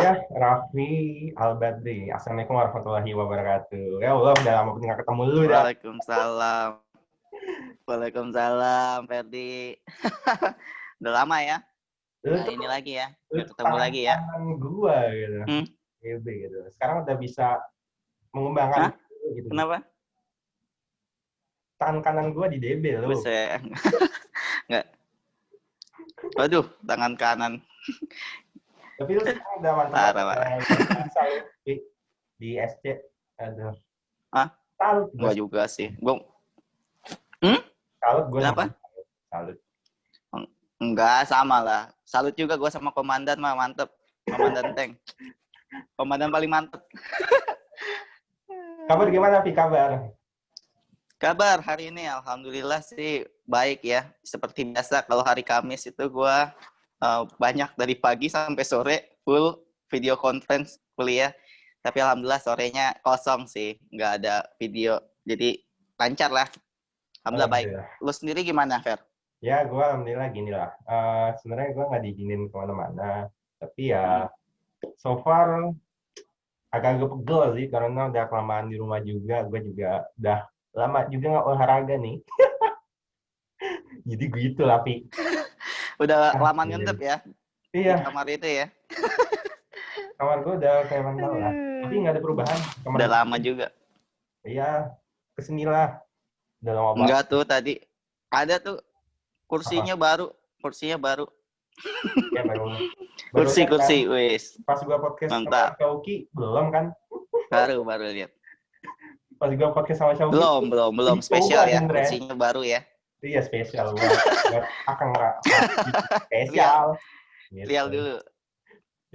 Ya, Raffi Al-Badri. Assalamualaikum warahmatullahi wabarakatuh. Ya Allah, udah lama nggak ketemu lu dah. Waalaikumsalam. Waalaikumsalam, Ferdi. Udah lama ya? Lu Nah, tuh, ini lagi ya. lu Nggak tuh ketemu tangan lagi ya. kanan gua gitu. Hmm? GB gitu. Sekarang udah bisa mengembangkan Hah? gitu. Kenapa? Tangan kanan gua di DB lu. Buset. Nggak. Waduh, tangan kanan. Tapi lu sekarang udah mantap Parah, banget parah. ya. Luar biasa lu di SC. Aduh. Hah? Salut gua. Nggak juga sih. Hmm? Salut gua Kenapa? sama salut. Enggak, sama lah. Salut juga gue sama komandan mah, mantep. Komandan tank. Komandan paling mantep. Kabar gimana, Pi? Kabar? Kabar hari ini alhamdulillah sih baik ya. Seperti biasa kalau hari Kamis itu gue banyak dari pagi sampai sore full video conference kuliah. Tapi alhamdulillah sorenya kosong sih, nggak ada video. Jadi lancar lah. Alhamdulillah baik. Lu sendiri gimana, Fer? Ya, gue alhamdulillah gini lah. Sebenarnya gue nggak diizinin kemana-mana. Tapi ya, so far agak-agak pegel sih karena udah kelamaan di rumah juga. Gue juga udah lama juga nggak olahraga nih. Jadi gitu lah, Pi. Udah lama ngentep ya di Iya, kamar itu ya. kamar gue udah kayak mantau lah. Tapi nggak ada perubahan. Udah lama juga. Iya, kesini lah. Udah lama banget. Enggak tuh tadi ada tuh kursinya baru. Ya, baru Kursi kan, wis. pas gue podcast Mantap. sama Shauki, belum kan? Baru lihat. Pas gue podcast sama Shauki, Belum spesial ya. Kursinya baru ya. Iya, spesial buat Akang spesial. Gitu. Lihat dulu.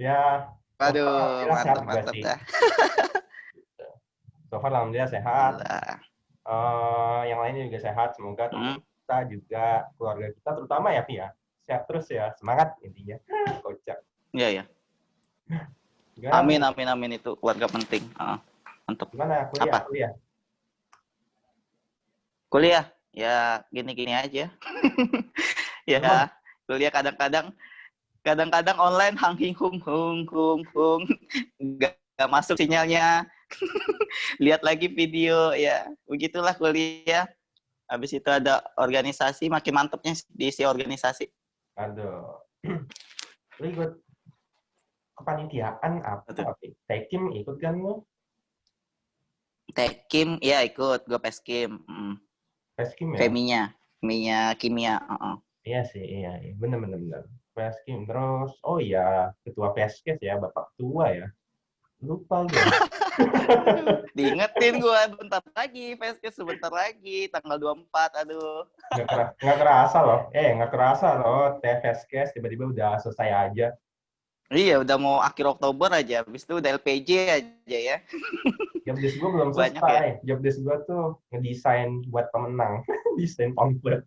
Ya. Aduh, mantap dah. So far alhamdulillah sehat. Yang lainnya juga sehat. Semoga kita juga, keluarga kita terutama ya, Pi ya. Sehat terus ya. Semangat intinya. Kocak. Iya. Gimana? Amin itu keluarga penting. Mantap. Gimana kuliah? Kuliah? Ya gini-gini aja. Ya, kuliah kadang-kadang online hung. Nggak masuk sinyalnya. Lihat lagi video ya. Begitulah kuliah. Habis itu ada organisasi, makin mantepnya diisi organisasi. Aduh. Lu ikut kepanitiaan apa? Tekim ikut kan lu? Tekim ya ikut, gue peskim. Peskim ya? Feminya kimia. Iya sih, iya. Bener. Peskim. Terus, oh iya, ketua Peskes ya, Bapak Tua ya. Lupa gue. Diingetin gue bentar lagi, Peskes sebentar lagi, tanggal 24, aduh. Nggak kerasa loh, Peskes tiba-tiba udah selesai aja. Iya, udah mau akhir Oktober aja, habis itu udah LPJ aja ya. Jobdesk gue belum selesai. Ya? Jobdesk gue tuh ngedesain buat pemenang, desain pamflet.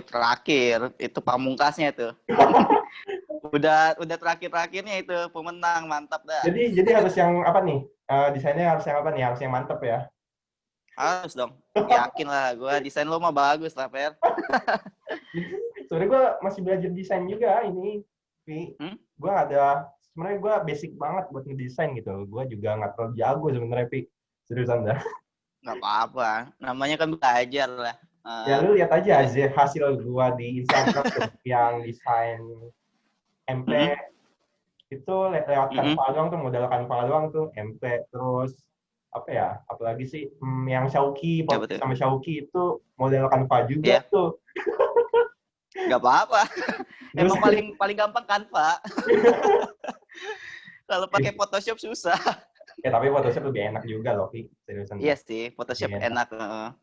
Terakhir, itu pamungkasnya tuh. udah terakhirnya itu pemenang, mantap dah. Jadi harus yang apa nih? Desainnya harus yang apa nih? Harus yang mantap ya? Harus dong. Yakin lah, gue desain lo mah bagus lah, Fer. Sebenarnya gue masih belajar desain juga ini. Gue sebenarnya gue basic banget buat ngedesain gitu. Gue juga nggak terlalu jago sebenarnya, Pi. Seriusan dah. Nggak apa-apa. Namanya kan belajar lah. Ya lu lihat aja hasil gue di Instagram yang desain MP itu lewat Canva doang tuh, modal Canva doang tuh, MP. Terus apa ya? Apalagi sih yang Shauki, sama Shauki itu model Canva juga tuh. Gak apa-apa. Emang paling gampang Canva. Kalau pakai Photoshop susah. Ya tapi Photoshop lebih enak juga loh, Pi. Seriusan. Iya sih, Photoshop enak.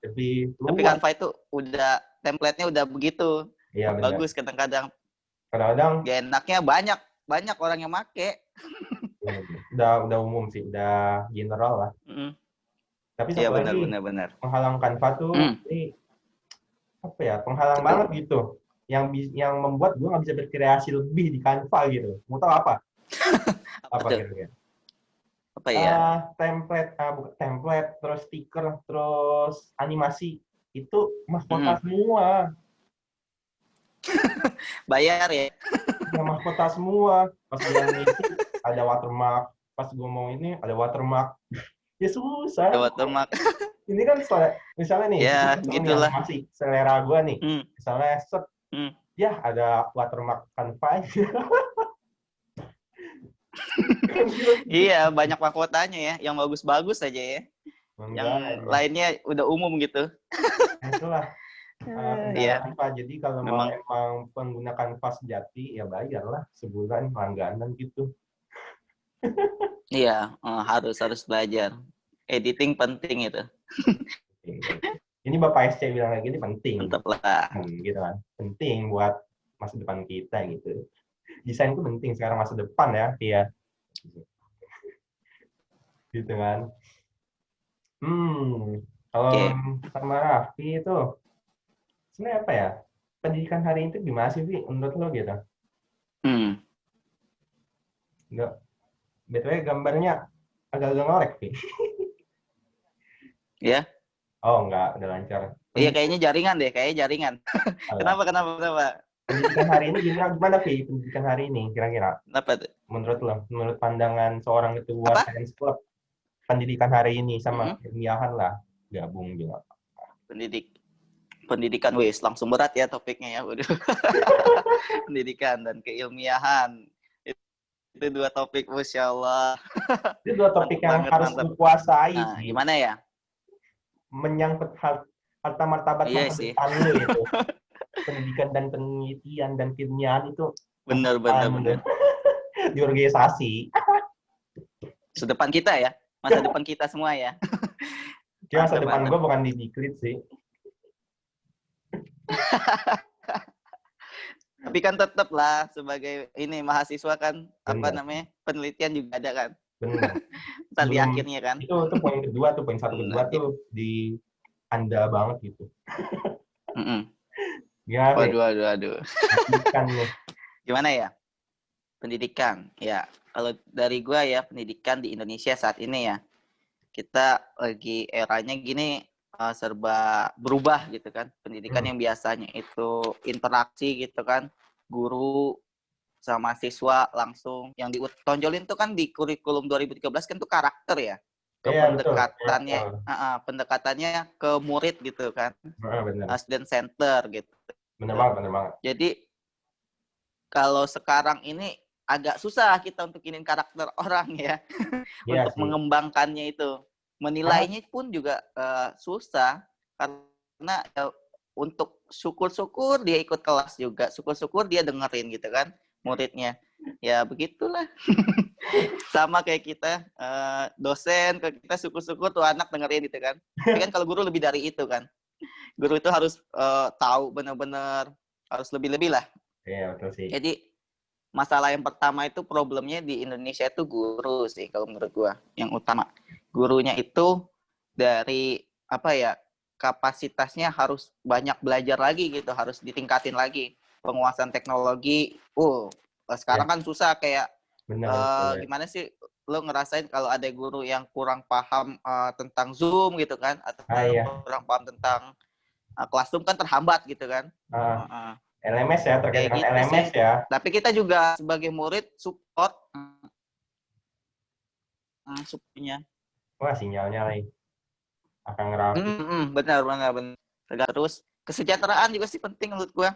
Tapi Canva itu udah template-nya udah begitu. Iya, bagus kadang-kadang. Kadang-kadang ya enaknya banyak orang yang make. Udah umum sih, udah general lah. Tapi satu lagi benar. penghalang Canva tuh ini apa ya? Penghalang banget gitu. Yang membuat gue nggak bisa berkreasi lebih di Canva gitu. Mau tahu apa? Apa kira-kira? Apa ya? Template, terus stiker, terus animasi itu mahkota semua. Bayar ya? Ya mahkota semua. Pas gue ngisi ada watermark. Pas gue mau ini ada watermark. Ya susah. Ada watermark. Ini kan misalnya nih, Ya, temen yang gitulah. masih selera gue nih. Hmm. Misalnya set, Hmm. ya ada watermark Canva. Iya, banyak mahkotanya ya, yang bagus-bagus aja ya. Yang Enggak, lainnya udah umum gitu. itulah Iya, kendala Canva. Jadi kalau mau memang. emang pengguna Canva sejati, ya bayarlah sebulan langganan gitu. Iya, harus belajar. Editing penting itu. Ini Bapak SC bilang lagi ini penting, Mantap lah. gitu kan. Penting buat masa depan kita gitu. Desain itu penting sekarang masa depan ya, iya. Gitu kan. Kalau Oke. sama Raffi itu sebenarnya apa ya? Pendidikan hari ini gimana sih, menurut lo gitu? Hmm. Enggak. BTW gambarnya agak-agak ngorek, Vi. Ya. Oh, enggak, udah lancar. Iya, kayaknya jaringan deh, kayaknya jaringan. Alah. Kenapa? Pendidikan hari ini gimana, Vi? Pendidikan hari ini kira-kira? Kenapa tuh? Menurut lo, menurut pandangan seorang ketua Apa? Science Club, pendidikan hari ini sama Hmm. ilmiahan lah, gabung juga. Pendidikan, wis langsung berat ya topiknya ya. Waduh. Pendidikan dan keilmiahan. Itu dua topik, Masya Allah. Itu dua topik yang harus Mantap. dikuasai Nah, sih. gimana ya? Menyangkut harta martabat Iya masa sih. depan lo itu. Pendidikan dan penelitian dan keilmiahan itu masa Bener. depan di organisasi. Sedepan kita ya. Masa depan kita semua ya. Cuma masa depan Mantap. gue bukan di Diklit sih. Tapi kan tetap lah sebagai ini mahasiswa kan, apa Benar. namanya, penelitian juga ada kan. Benar. Ntar di akhirnya kan. Itu poin kedua tuh, poin satu kedua tuh di Anda banget gitu. Gimana sih? Waduh. Pendidikan nih. Gimana ya? Pendidikan. Ya, kalau dari gua ya, pendidikan di Indonesia saat ini ya, kita lagi eranya gini, serba berubah gitu kan. Pendidikan yang biasanya itu interaksi gitu kan, guru sama siswa langsung, yang ditonjolin tuh kan di kurikulum 2013 kan tuh karakter ya. Iya, betul. Pendekatannya ke murid gitu kan. Benar. Student center gitu. Benar banget. Jadi kalau sekarang ini agak susah kita untuk inin karakter orang ya. Iya untuk sih. mengembangkannya itu. Menilainya pun juga susah karena untuk syukur-syukur dia ikut kelas juga, syukur-syukur dia dengerin gitu kan muridnya. Ya begitulah. Sama kayak kita dosen, ke kita syukur-syukur tuh anak dengerin gitu kan. Tapi kan kalau guru lebih dari itu kan. Guru itu harus tahu benar-benar, harus lebih-lebih lah. Iya, betul sih. Jadi masalah yang pertama itu problemnya di Indonesia itu guru sih kalau menurut gua. Yang utama gurunya itu dari apa ya, kapasitasnya harus banyak belajar lagi gitu, harus ditingkatin lagi penguasaan teknologi. Sekarang kan susah kayak benar. gimana sih lo ngerasain kalau ada guru yang kurang paham tentang Zoom gitu kan, atau kurang paham tentang Classroom kan terhambat gitu kan. LMS ya, terkait dengan gitu LMS sih. ya. Tapi kita juga sebagai murid support supportnya. Wah, sinyalnya lagi akan ngerapi. Benar. Terus kesejahteraan juga sih penting menurut gua.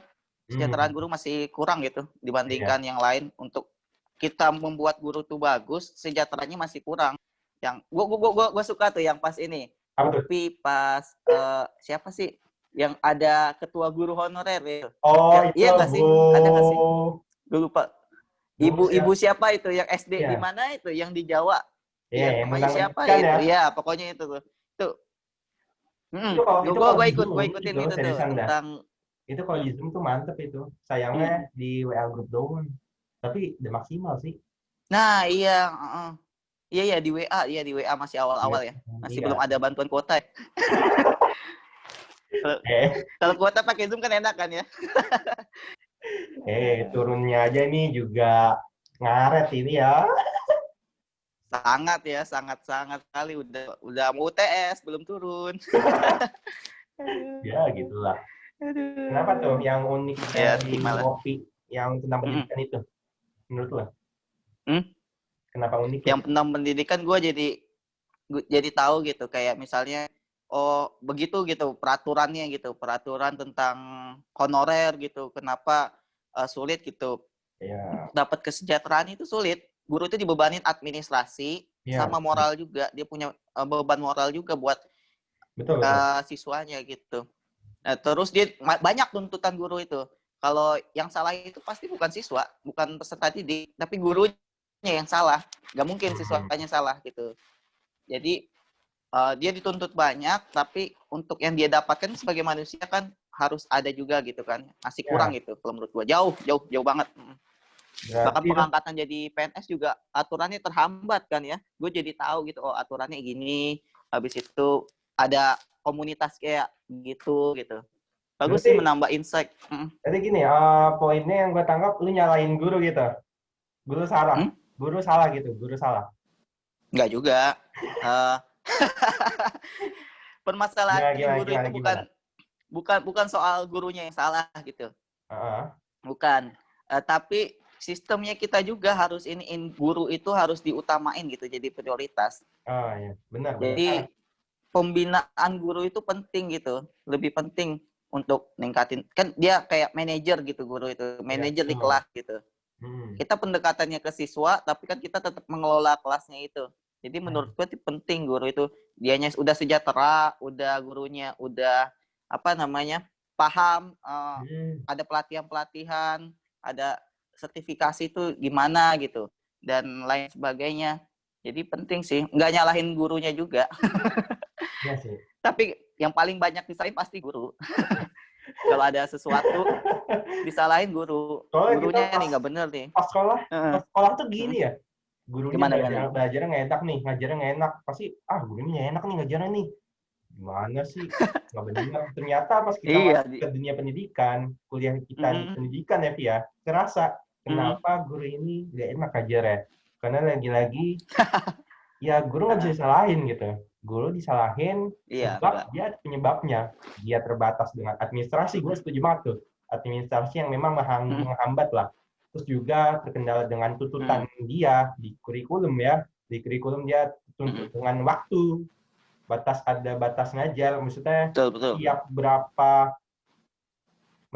Kesejahteraan guru masih kurang gitu dibandingkan yang lain. Untuk kita membuat guru tuh bagus, sejahteraannya masih kurang. Yang gua suka tuh yang pas ini. Kopi pas siapa sih yang ada ketua guru honorer ya? Oh, itu iya nggak sih? Ada nggak sih? Gue lupa. Ibu siapa itu yang SD di mana itu yang di Jawa? Iya, namanya siapa itu? Ya? Iya, pokoknya itu tuh. Gue ikutin itu tuh tentang itu kalau di Zoom tuh mantep itu. Sayangnya di WA group doang. Tapi udah maksimal sih. Nah, iya, iya di WA masih awal-awal ya. Masih belum ada bantuan kuota ya. Kalau kuota pakai Zoom kan enak kan ya. Turunnya aja nih juga ngaret ini ya. Sangat sekali udah mau UTS belum turun. Ya gitulah. Kenapa tuh yang unik dari kopi yang tentang pendidikan itu menurut lo? Kenapa unik ya? Yang tentang pendidikan gue jadi tahu gitu, kayak misalnya oh begitu gitu peraturannya gitu, peraturan tentang honorer gitu, kenapa sulit gitu. Ya, Dapat kesejahteraan itu sulit. Guru itu dibebanin administrasi ya, sama moral juga, dia punya beban moral juga buat betul betul. siswanya gitu. Nah, terus dia banyak tuntutan guru itu. Kalau yang salah itu pasti bukan siswa, bukan peserta didik, tapi gurunya yang salah. Gak mungkin siswanya salah gitu. Jadi dia dituntut banyak, tapi untuk yang dia dapatkan sebagai manusia kan harus ada juga gitu kan. Masih kurang Ya, gitu kalau menurut gua. Jauh banget. Bahkan berarti pengangkatan jadi PNS juga aturannya terhambat kan ya. Gue jadi tahu gitu, oh aturannya gini. Habis itu ada komunitas kayak gitu gitu. Bagus sih berarti menambah insight. Jadi gini, poinnya yang gue tangkap, lu nyalain guru gitu. Guru salah. Guru salah gitu, guru salah. Enggak juga. Uh, permasalahannya Gimana, guru gimana, itu gimana? bukan soal gurunya yang salah gitu. Uh-huh. Bukan. Tapi sistemnya kita juga harus guru itu harus diutamain gitu, jadi prioritas. Oh ya, benar, benar. Jadi pembinaan guru itu penting gitu, lebih penting untuk ningkatin. Kan dia kayak manajer gitu guru itu, Ya, manajer di betul. kelas gitu. Hmm. Kita pendekatannya ke siswa, tapi kan kita tetap mengelola kelasnya itu. Jadi menurut gue penting guru itu, dianya udah sejahtera, udah gurunya udah apa namanya paham, ada pelatihan-pelatihan, ada sertifikasi itu gimana gitu dan lain sebagainya. Jadi penting sih, nggak nyalahin gurunya juga. Iya sih. Tapi yang paling banyak disalahin pasti guru. Kalau ada sesuatu disalahin guru. Soalnya kita Gurunya nih nggak bener nih. pas sekolah tuh gini ya. Gurunya Gimana gimana? belajarnya nggak enak nih, ngajarnya nggak enak. Pasti, gurunya nggak enak nih ngajarnya nih. Gimana sih? Nggak benar. Ternyata pas kita Iya. masuk ke dunia pendidikan, kuliah kita di pendidikan ya, Via, terasa kenapa guru ini nggak enak ngajarnya. Karena lagi-lagi, ya guru nggak bisa disalahin gitu. Guru disalahin Iya, sebab enggak. dia ada penyebabnya. Dia terbatas dengan administrasi, gue setuju banget tuh. Administrasi yang memang menghambat lah. Terus juga terkendala dengan tuntutan dia di kurikulum ya. Di kurikulum dia tuntut dengan waktu. Ada batas ngajar, maksudnya Betul.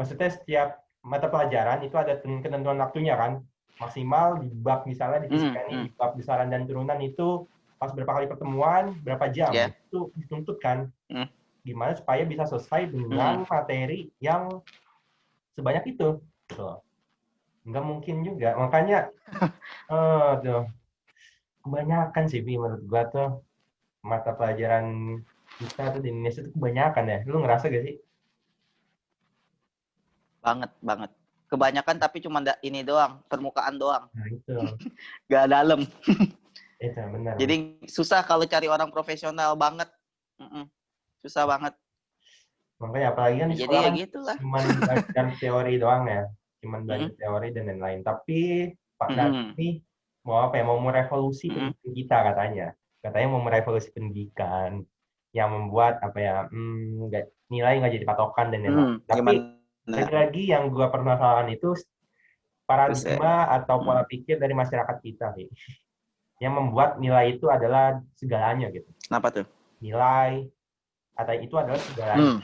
setiap mata pelajaran itu ada ketentuan waktunya kan. Maksimal di bab misalnya di fisika ini, di bab besaran dan turunan itu pas berapa kali pertemuan, berapa jam, Yeah. itu dituntut kan. Gimana supaya bisa selesai dengan materi yang sebanyak itu. Tuh. Nggak mungkin juga. Makanya, tuh, kebanyakan sih, menurut gua tuh, mata pelajaran kita tuh di Indonesia tuh kebanyakan ya. Lu ngerasa gak sih? Banget. Kebanyakan tapi cuma ini doang, permukaan doang. Nah, itu. Gak dalam. Itu benar. Jadi susah kalau cari orang profesional banget. Susah banget. Makanya apalagi kan di sekolah kan cuma belajar teori doang ya. Cuma belajar teori dan lain-lain. Tapi Pak Nadiem mau apa ya? Mau merevolusi pendidikan kita katanya. Katanya mau merevolusi pendidikan yang membuat apa ya? Nilai nggak jadi patokan dan lain-lain. Tapi lagi-lagi yang gua permasalahan itu paradigma atau pola pikir dari masyarakat kita sih. Yang membuat nilai itu adalah segalanya gitu. Kenapa tuh? Nilai atau itu adalah segalanya.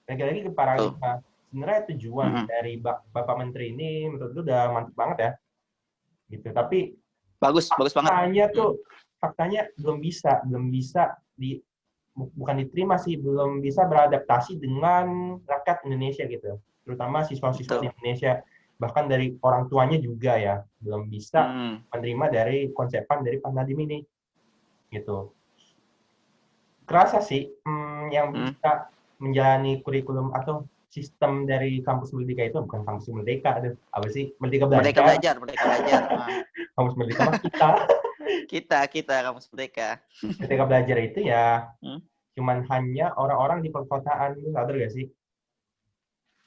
Lagi-lagi ke paradigma. Sebenarnya tujuan dari Bapak Menteri ini menurut gue udah mantap banget ya. Gitu. Tapi bagus banget. Faktanya belum bisa bukan diterima sih, belum bisa beradaptasi dengan rakyat Indonesia gitu. Terutama siswa-siswa di Indonesia. Bahkan dari orang tuanya juga ya, belum bisa menerima dari konsepan dari Pak Nadiem ini. Gitu. Kerasa sih yang bisa menjalani kurikulum atau sistem dari kampus Merdeka itu bukan kampus Merdeka, apa sih? Merdeka Belajar. Merdeka Belajar. Kampus Merdeka mah kita kampus Merdeka. Merdeka Belajar itu ya cuman hanya orang-orang di perkotaan, lu sadar gak sih?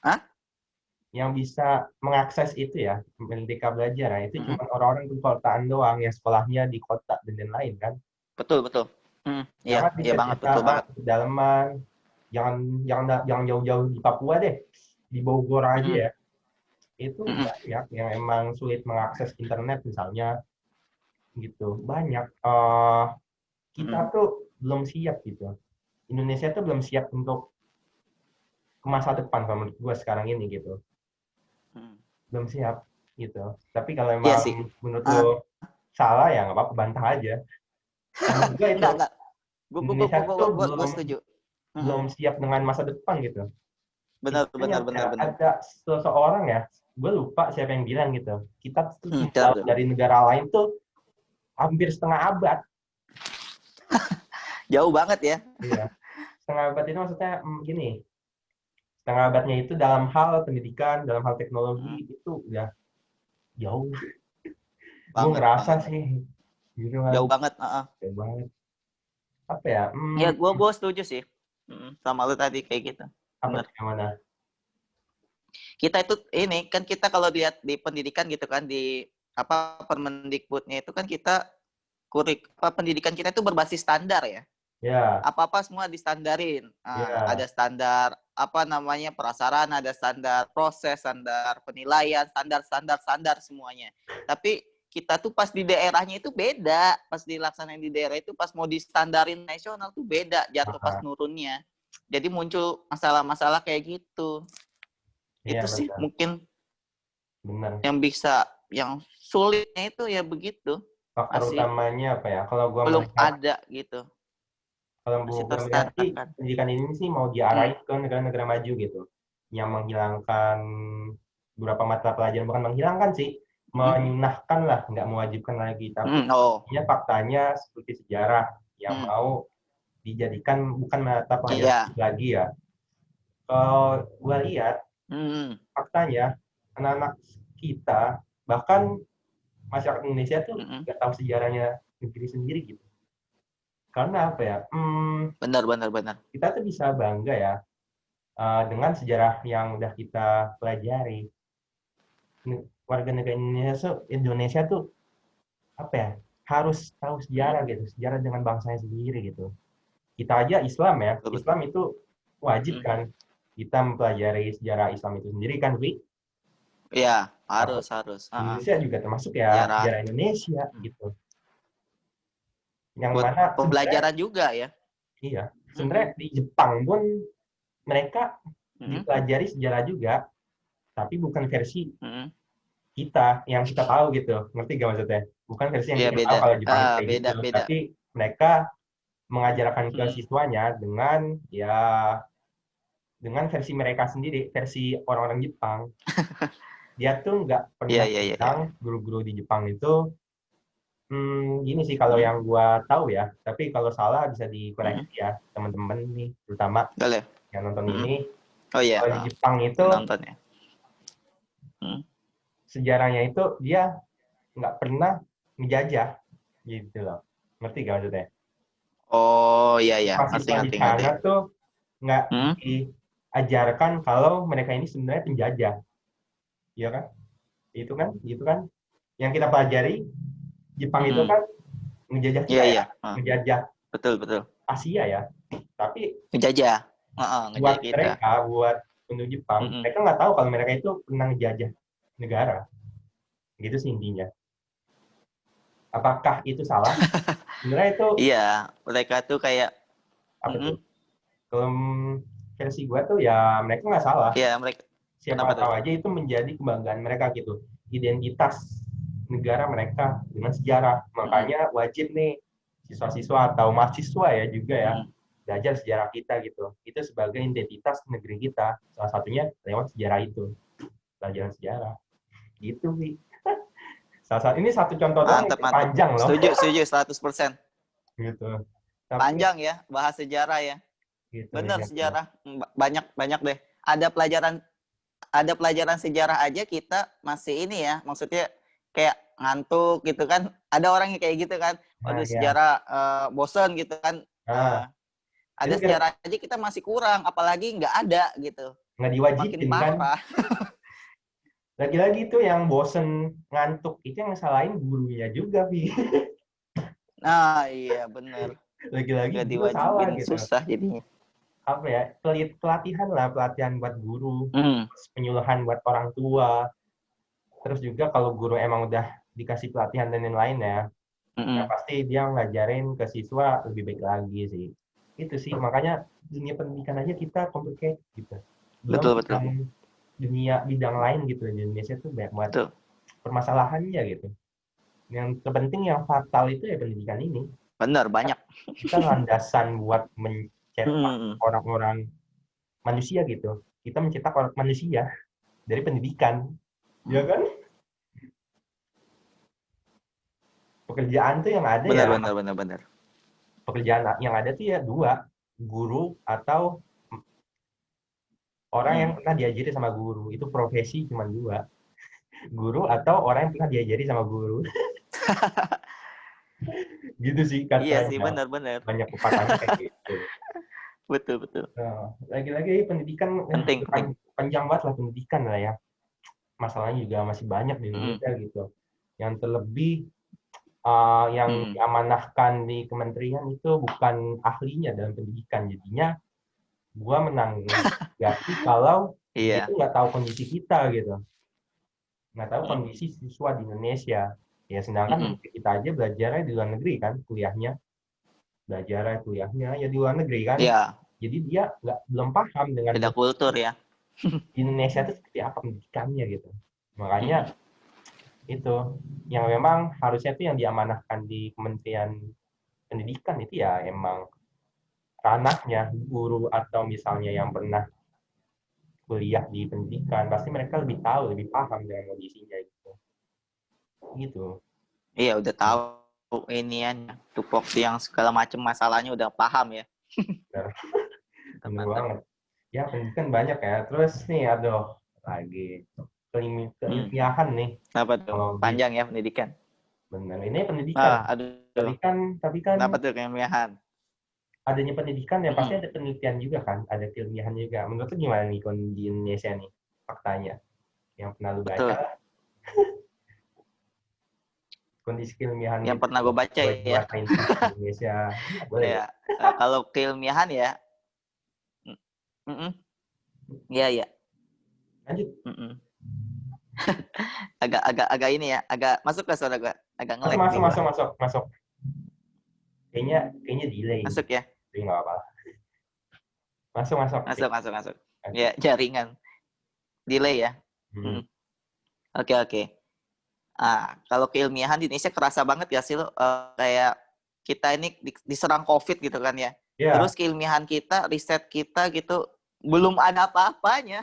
Hah? Yang bisa mengakses itu ya, Merdeka Belajar, nah, itu cuma orang-orang di perkotaan doang yang sekolahnya di kota dan lain-lain kan? Betul. Iya banget, betul banget. Pedalaman, jangan jauh-jauh di Papua deh, di Bogor aja ya. Itu banyak yang emang sulit mengakses internet misalnya. gitu. Banyak. Kita tuh belum siap gitu. Indonesia tuh belum siap untuk ke masa depan kalau menurut gue sekarang ini gitu. Belum siap gitu. Tapi kalau Iya sih. emang menurut lo salah ya nggak apa-apa, bantah aja. Kalau menurut gue itu Enggak. Indonesia tuh Gue belum setuju. belum siap dengan masa depan gitu. Benar, Istilahnya apa ya, benar. ada seseorang ya, gue lupa siapa yang bilang gitu. Kita tuh tinggal Betul. dari negara lain tuh hampir setengah abad. Jauh banget ya. Iya. Setengah abad itu maksudnya gini, setengah abadnya itu dalam hal pendidikan, dalam hal teknologi itu udah jauh. Gue ngerasa Banget. sih, gitu kan. Jauh banget. Jauh banget. Apa ya? Ya, gue setuju sih. Sama lu tadi kayak gitu. Apa Bener. yang mana? Kita itu ini kan kita kalau lihat di pendidikan gitu kan di Permendikbudnya itu kan kita pendidikan kita itu berbasis standar ya. Ya, Apa-apa semua distandarin. ya. Ada standar prasarana, ada standar proses, standar penilaian, standar semuanya. Tapi kita tuh pas di daerahnya itu beda. Pas dilaksanain di daerah itu pas mau distandarin nasional tuh beda jatuh pas nurunnya. Jadi muncul masalah-masalah kayak gitu. Iya, Itu sih benar. mungkin Benar. yang sulitnya itu ya begitu. Faktor Masih utamanya apa ya? Kalau gue belum melihat, ada gitu. kalau Masih gue melihat sih, terstandar kan. pendidikan ini sih mau diarahin ke negara-negara maju gitu, yang menghilangkan beberapa mata pelajaran, bukan menghilangkan sih, menyinahkan lah, nggak mewajibkan lagi. Tapi faktanya seperti sejarah yang mau dijadikan bukan mata pelajaran lagi ya. Kalau gue lihat, faktanya anak-anak kita, bahkan masyarakat Indonesia tuh nggak tahu sejarahnya negeri sendiri gitu. Karena apa ya? Benar. Kita tuh bisa bangga ya dengan sejarah yang udah kita pelajari. Warga negara Indonesia tuh apa ya? Harus tahu sejarah gitu, sejarah dengan bangsanya sendiri gitu. Kita aja Islam ya, Islam itu wajib kan kita mempelajari sejarah Islam itu sendiri kan, Wi? Iya, harus. Indonesia juga termasuk ya sejarah Indonesia gitu. Yang buat mana pembelajaran juga ya. Iya, sebenarnya di Jepang pun mereka dipelajari sejarah juga, tapi bukan versi kita yang kita tahu gitu. Ngerti gak maksudnya? Bukan versi yang kita tahu kalau Jepang kayak gitu. Beda. Tapi mereka mengajarkan ke siswanya dengan versi mereka sendiri, versi orang-orang Jepang. Dia tuh nggak pernah bilang guru-guru di Jepang itu gini sih kalau yang gua tahu ya, tapi kalau salah bisa dikoreksi ya teman-teman nih, terutama yang nonton ini. Kalau di Jepang itu sejarahnya itu dia nggak pernah menjajah gitu loh, ngerti gak maksudnya? Oh iya, Mahasiswa di sana tuh nggak diajarkan kalau mereka ini sebenarnya penjajah, iya kan? Itu kan yang kita pelajari. Jepang itu kan menjajah kita ya, menjajah betul Asia ya, tapi menjajah buat mereka, buat penduduk Jepang, mereka nggak tahu kalau mereka itu pernah menjajah negara, gitu sih intinya. Apakah itu salah? Sebenarnya itu iya, mereka tuh kayak apa tuh? Kalau versi gue tuh ya mereka nggak salah. Iya, mereka siapa tahu aja itu menjadi kebanggaan mereka gitu, identitas negara mereka dengan sejarah. Makanya wajib nih siswa-siswa atau mahasiswa ya juga ya belajar sejarah kita gitu. Itu sebagai identitas negeri kita. Salah satunya lewat sejarah itu, pelajaran sejarah. Gitu Wi. Ini satu contoh doang, panjang loh. Setuju 100%. Gitu. Tapi, panjang ya bahas sejarah ya. Gitu, bener ya, sejarah banyak deh. Ada pelajaran sejarah aja kita masih ini ya, maksudnya kayak ngantuk gitu kan. Ada orang yang kayak gitu kan. Waduh, sejarah bosen gitu kan. Ada sejarah aja kita masih kurang, apalagi nggak ada gitu. Nggak diwajibin kan. Lagi-lagi tuh yang bosen ngantuk itu yang salahin gurunya juga, Vi. Nah, iya bener. Lagi-lagi itu salah gitu. Susah jadinya. Apa ya, pelatihan buat guru, penyuluhan buat orang tua. Terus juga kalau guru emang udah dikasih pelatihan dan lain-lain ya, Ya pasti dia ngajarin ke siswa lebih baik lagi sih. Itu sih, makanya dunia pendidikan aja kita complicated gitu. Belum Betul, betul. yang dunia bidang lain gitu di Indonesia tuh banyak banget Betul. permasalahannya gitu. Yang terpenting yang fatal itu ya pendidikan ini. Benar, banyak. Kita landasan buat mencetak Mm-mm. orang-orang manusia gitu. Kita mencetak orang manusia dari pendidikan, ya kan? Pekerjaan tuh yang ada Benar, ya, benar, benar, benar. pekerjaan yang ada tuh ya dua, guru atau orang yang Mm. pernah diajari sama guru. Itu profesi cuma dua, guru atau orang yang pernah diajari sama guru. Gitu sih Iya sih, katanya. benar, benar. Banyak pepatahnya kayak gitu. Betul, betul. Nah, lagi-lagi pendidikan Penting, penting. panjang banget lah pendidikan lah ya. Masalahnya juga masih banyak di Mm. Indonesia gitu. Yang terlebih yang Mm. diamanahkan di kementerian itu bukan ahlinya dalam pendidikan. Jadinya gua menanggapi kalau dia Iya. itu nggak tahu kondisi kita gitu, nggak tahu Mm. kondisi siswa di Indonesia. Ya sedangkan Mm-mm. kita aja belajarnya di luar negeri kan, kuliahnya ya di luar negeri kan. Iya, Jadi dia nggak belum paham dengan beda kultur ya. di Indonesia itu seperti apa pendidikannya gitu. Makanya Mm-mm. itu yang memang harusnya itu yang diamanahkan di Kementerian Pendidikan itu ya emang ranahnya guru atau misalnya yang pernah kuliah di pendidikan pasti mereka lebih tahu lebih paham dengan kondisinya gitu. Iya, udah tahu iniannya, tupoksi yang segala macam masalahnya udah paham ya. Benar, Mantap, benar mantap. banget ya. Pendidikan banyak ya, terus nih aduh lagi Hmm. keilmiahan nih Apa tuh? kalau di Panjang ya pendidikan. benar ini pendidikan Ah, aduh. tapi kan Kenapa tuh keilmiahan? adanya pendidikan ya pasti Mm-mm. ada penelitian juga kan, ada keilmiahan juga. Menurut lu gimana nih di Indonesia nih faktanya yang pernah lu baca Betul. kondisi keilmiahan Yang gitu, pernah gue baca boleh ya. jelasin di Indonesia ya, boleh Ya, boleh. kalau keilmiahan ya, mm-mm. Iya, iya. Lanjut. Mm-mm. Agak ini ya, agak masuk ke suara gue, agak Masuk, nge-lag di masuk, gua. masuk, masuk, masuk. Kayaknya delay. Masuk ya, Tapi nggak apa-apa. Masuk, masuk. masuk, masuk, masuk. Oke. Ya, jaringan, delay ya. Hmm. Mm-mm. Oke, oke. Ah, kalau keilmiahan di Indonesia kerasa banget gak sih lo? Kayak kita ini diserang COVID gitu kan ya. Ya, Terus keilmiahan kita, riset kita gitu, belum ada apa-apanya.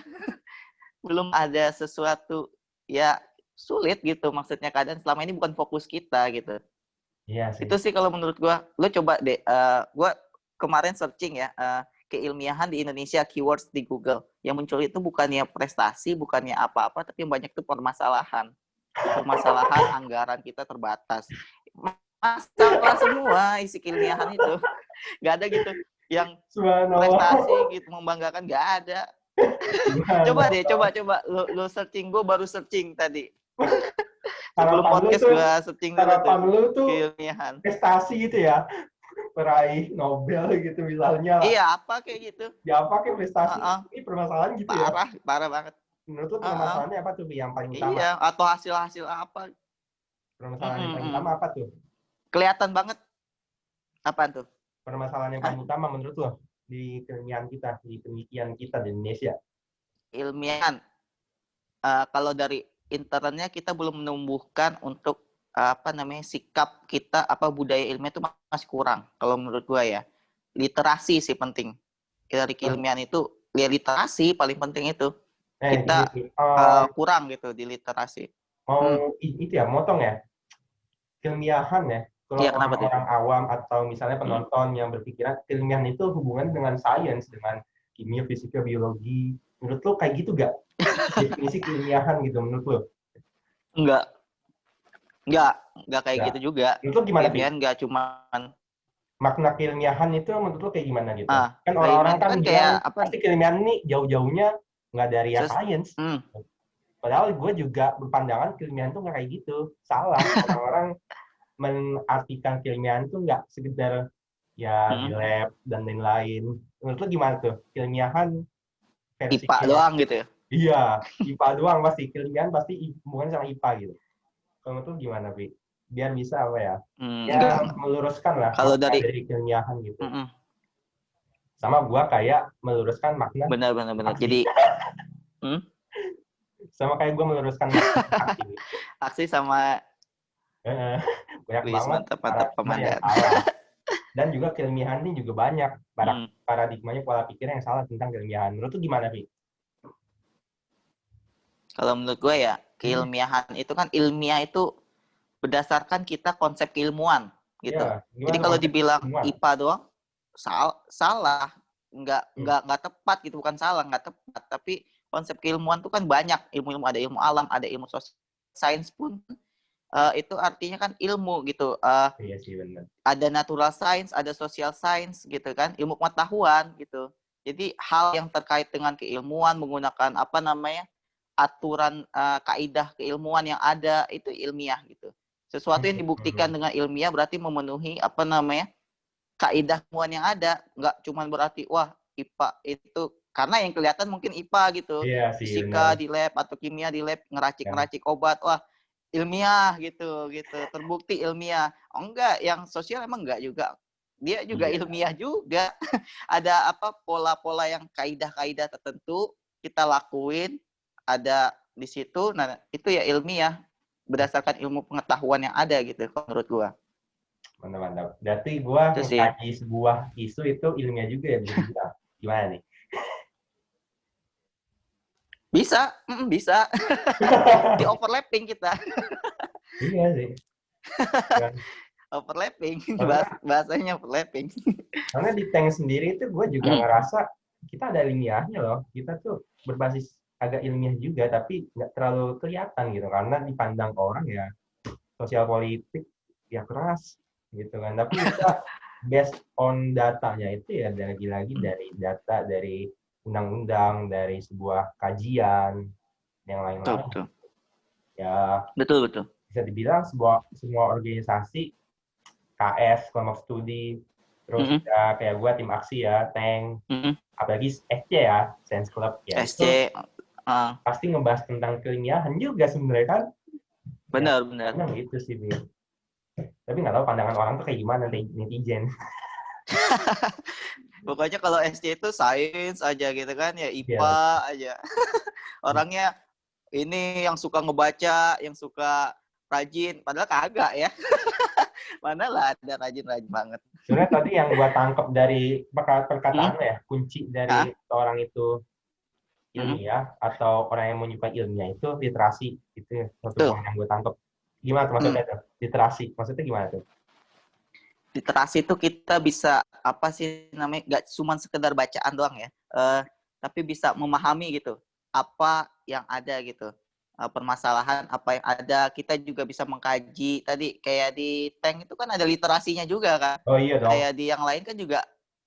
Belum ada sesuatu ya sulit gitu. Maksudnya keadaan selama ini bukan fokus kita gitu. iya sih. Itu sih kalau menurut gua. Lo coba deh, gua kemarin searching ya, keilmiahan di Indonesia keywords di Google. Yang muncul itu bukannya prestasi, bukannya apa-apa, tapi yang banyak itu permasalahan. Permasalahan anggaran kita terbatas. Masalah semua isi keilmiahan itu. Nggak ada gitu. Yang Subhanallah. prestasi gitu, membanggakan, nggak ada. Coba deh, Subhanallah. coba. Lo searching, gue baru searching tadi. Sebelum Harapan lu podcast tuh, gue searching dulu tuh. harapan lu tuh Keilmiahan. prestasi gitu ya. Peraih Nobel gitu misalnya lah. Iya, apa kayak gitu. Ya apa kayak prestasi? Uh-uh. Ini permasalahan gitu ya. Parah, parah banget. Menurut lu Uh-uh. permasalahannya apa tuh yang paling utama? Iya, atau hasil-hasil apa. Permasalahan yang paling Mm-mm. utama apa tuh? Kelihatan banget. Apaan tuh? Permasalahan yang Hah? paling utama menurut lo di keilmiahan kita, di penelitian kita di Indonesia? Ilmiahan. Kalau dari internnya kita belum menumbuhkan untuk apa namanya sikap kita apa budaya ilmiah itu masih kurang kalau menurut gua ya. Literasi sih penting. Dari keilmiahan itu ya literasi paling penting itu. Gini Kita sih, kurang gitu di literasi. mau itu ya, motong ya, keilmiahan ya. Kalau Iya, kenapa tuh? orang-orang awam atau misalnya Hmm. penonton yang berpikiran keilmiahan itu hubungan dengan sains, dengan kimia, fisika, biologi. Menurut lo kayak gitu gak? Definisi keilmiahan gitu menurut lo? Enggak, enggak, enggak kayak Enggak. gitu juga. Menurut lo gimana, Pi? Keilmiahan enggak cuman Makna keilmiahan itu menurut lo kayak gimana gitu? Kan orang-orang keilmiahan itu kan kan bilang kayak apa? pasti keilmiahan ini jauh-jauhnya nggak dari ya sains. Hmm. Padahal gue juga berpandangan keilmiahan tuh nggak kayak gitu. Salah. Orang-orang mengartikan keilmiahan tuh nggak sekedar ya di lab dan lain-lain. Menurut lo gimana tuh? Keilmiahan versi IPA doang gitu ya. iya, IPA doang pasti. Keilmiahan pasti hubungan sama IPA gitu. Kalau menurut lo gimana, Pi? biar bisa apa ya? Enggak. Ya meluruskan lah Kalau makna dari dari keilmiahan gitu. mm-mm, Sama gua kayak meluruskan makna benar. aksi. Jadi Sama kayak gua meluruskan makna aksi. aksi sama Eh, banyak wis banget mantap paradigma yang komandan. salah. Dan juga keilmiahan ini juga banyak Hmm. paradigmanya, pola pikir yang salah tentang keilmiahan. Menurut tuh gimana, Pi? Kalau menurut gue ya, keilmiahan itu kan ilmiah itu berdasarkan kita konsep keilmuan gitu. Ya, Jadi gimana kalau konsep dibilang keilmuan? IPA doang salah, Hmm. nggak tepat gitu, bukan salah, nggak tepat. Tapi konsep keilmuan itu kan banyak ilmu-ilmu, ada ilmu alam, ada ilmu sosial, sains pun itu artinya kan ilmu gitu. Iya sih benar. Ada natural science, ada social science gitu kan, ilmu pengetahuan gitu. Jadi hal yang terkait dengan keilmuan menggunakan apa namanya aturan kaidah keilmuan yang ada itu ilmiah gitu. Sesuatu yang dibuktikan dengan ilmiah berarti memenuhi apa namanya kaidah keilmuan yang ada, nggak cuma berarti wah IPA itu karena yang kelihatan mungkin IPA gitu, Iya sih benar. fisika di lab atau kimia di lab Ya. ngeracik obat, wah ilmiah gitu terbukti ilmiah. Oh enggak, yang sosial emang enggak juga, dia juga Iya. ilmiah juga. Ada apa pola-pola yang kaidah-kaidah tertentu kita lakuin ada di situ, nah itu ya ilmiah berdasarkan ilmu pengetahuan yang ada gitu menurut gua. Mantap. Berarti gua Itu sih mengkaji sebuah isu itu ilmiah juga ya bisa dibilang. Gimana nih? bisa di overlapping kita. Iya sih. Dan Overlapping karena bahasanya overlapping. karena di tank sendiri itu gue juga ngerasa kita ada ilmiahnya loh. Kita tuh berbasis agak ilmiah juga, tapi nggak terlalu kelihatan gitu karena dipandang orang ya sosial politik ya keras gitu kan. Tapi kita based on datanya itu ya lagi-lagi dari data, dari undang-undang, dari sebuah kajian yang lain-lain. Betul Ya betul betul. bisa dibilang semua organisasi KS, kelompok studi, terus ya kayak gue tim aksi ya, tank, apalagi SC ya, Science Club ya itu SC pasti ngebahas tentang keilmiahan juga sebenarnya kan. Ya, benar. karena gitu sih, Bi. Tapi nggak tahu pandangan orang tuh kayak gimana netizen. Pokoknya kalau SC itu sains aja gitu kan ya, Iya. IPA aja. Orangnya ini yang suka ngebaca, yang suka rajin, padahal kagak ya. Mana lah ada rajin-rajin banget. Sebenarnya tadi yang gue tangkap dari perkataan lo ya, kunci dari orang itu ilmiah atau orang yang menyukai ilmiah itu literasi. Itu ya, satu Tuh. poin yang gue tangkap. Gimana tuh maksudnya tuh? Literasi. Maksudnya gimana tuh? Literasi itu kita bisa apa sih namanya, nggak cuma sekedar bacaan doang ya, tapi bisa memahami gitu apa yang ada gitu, permasalahan apa yang ada. Kita juga bisa mengkaji tadi kayak di tank itu kan ada literasinya juga kan, Oh iya dong. kayak di yang lain kan juga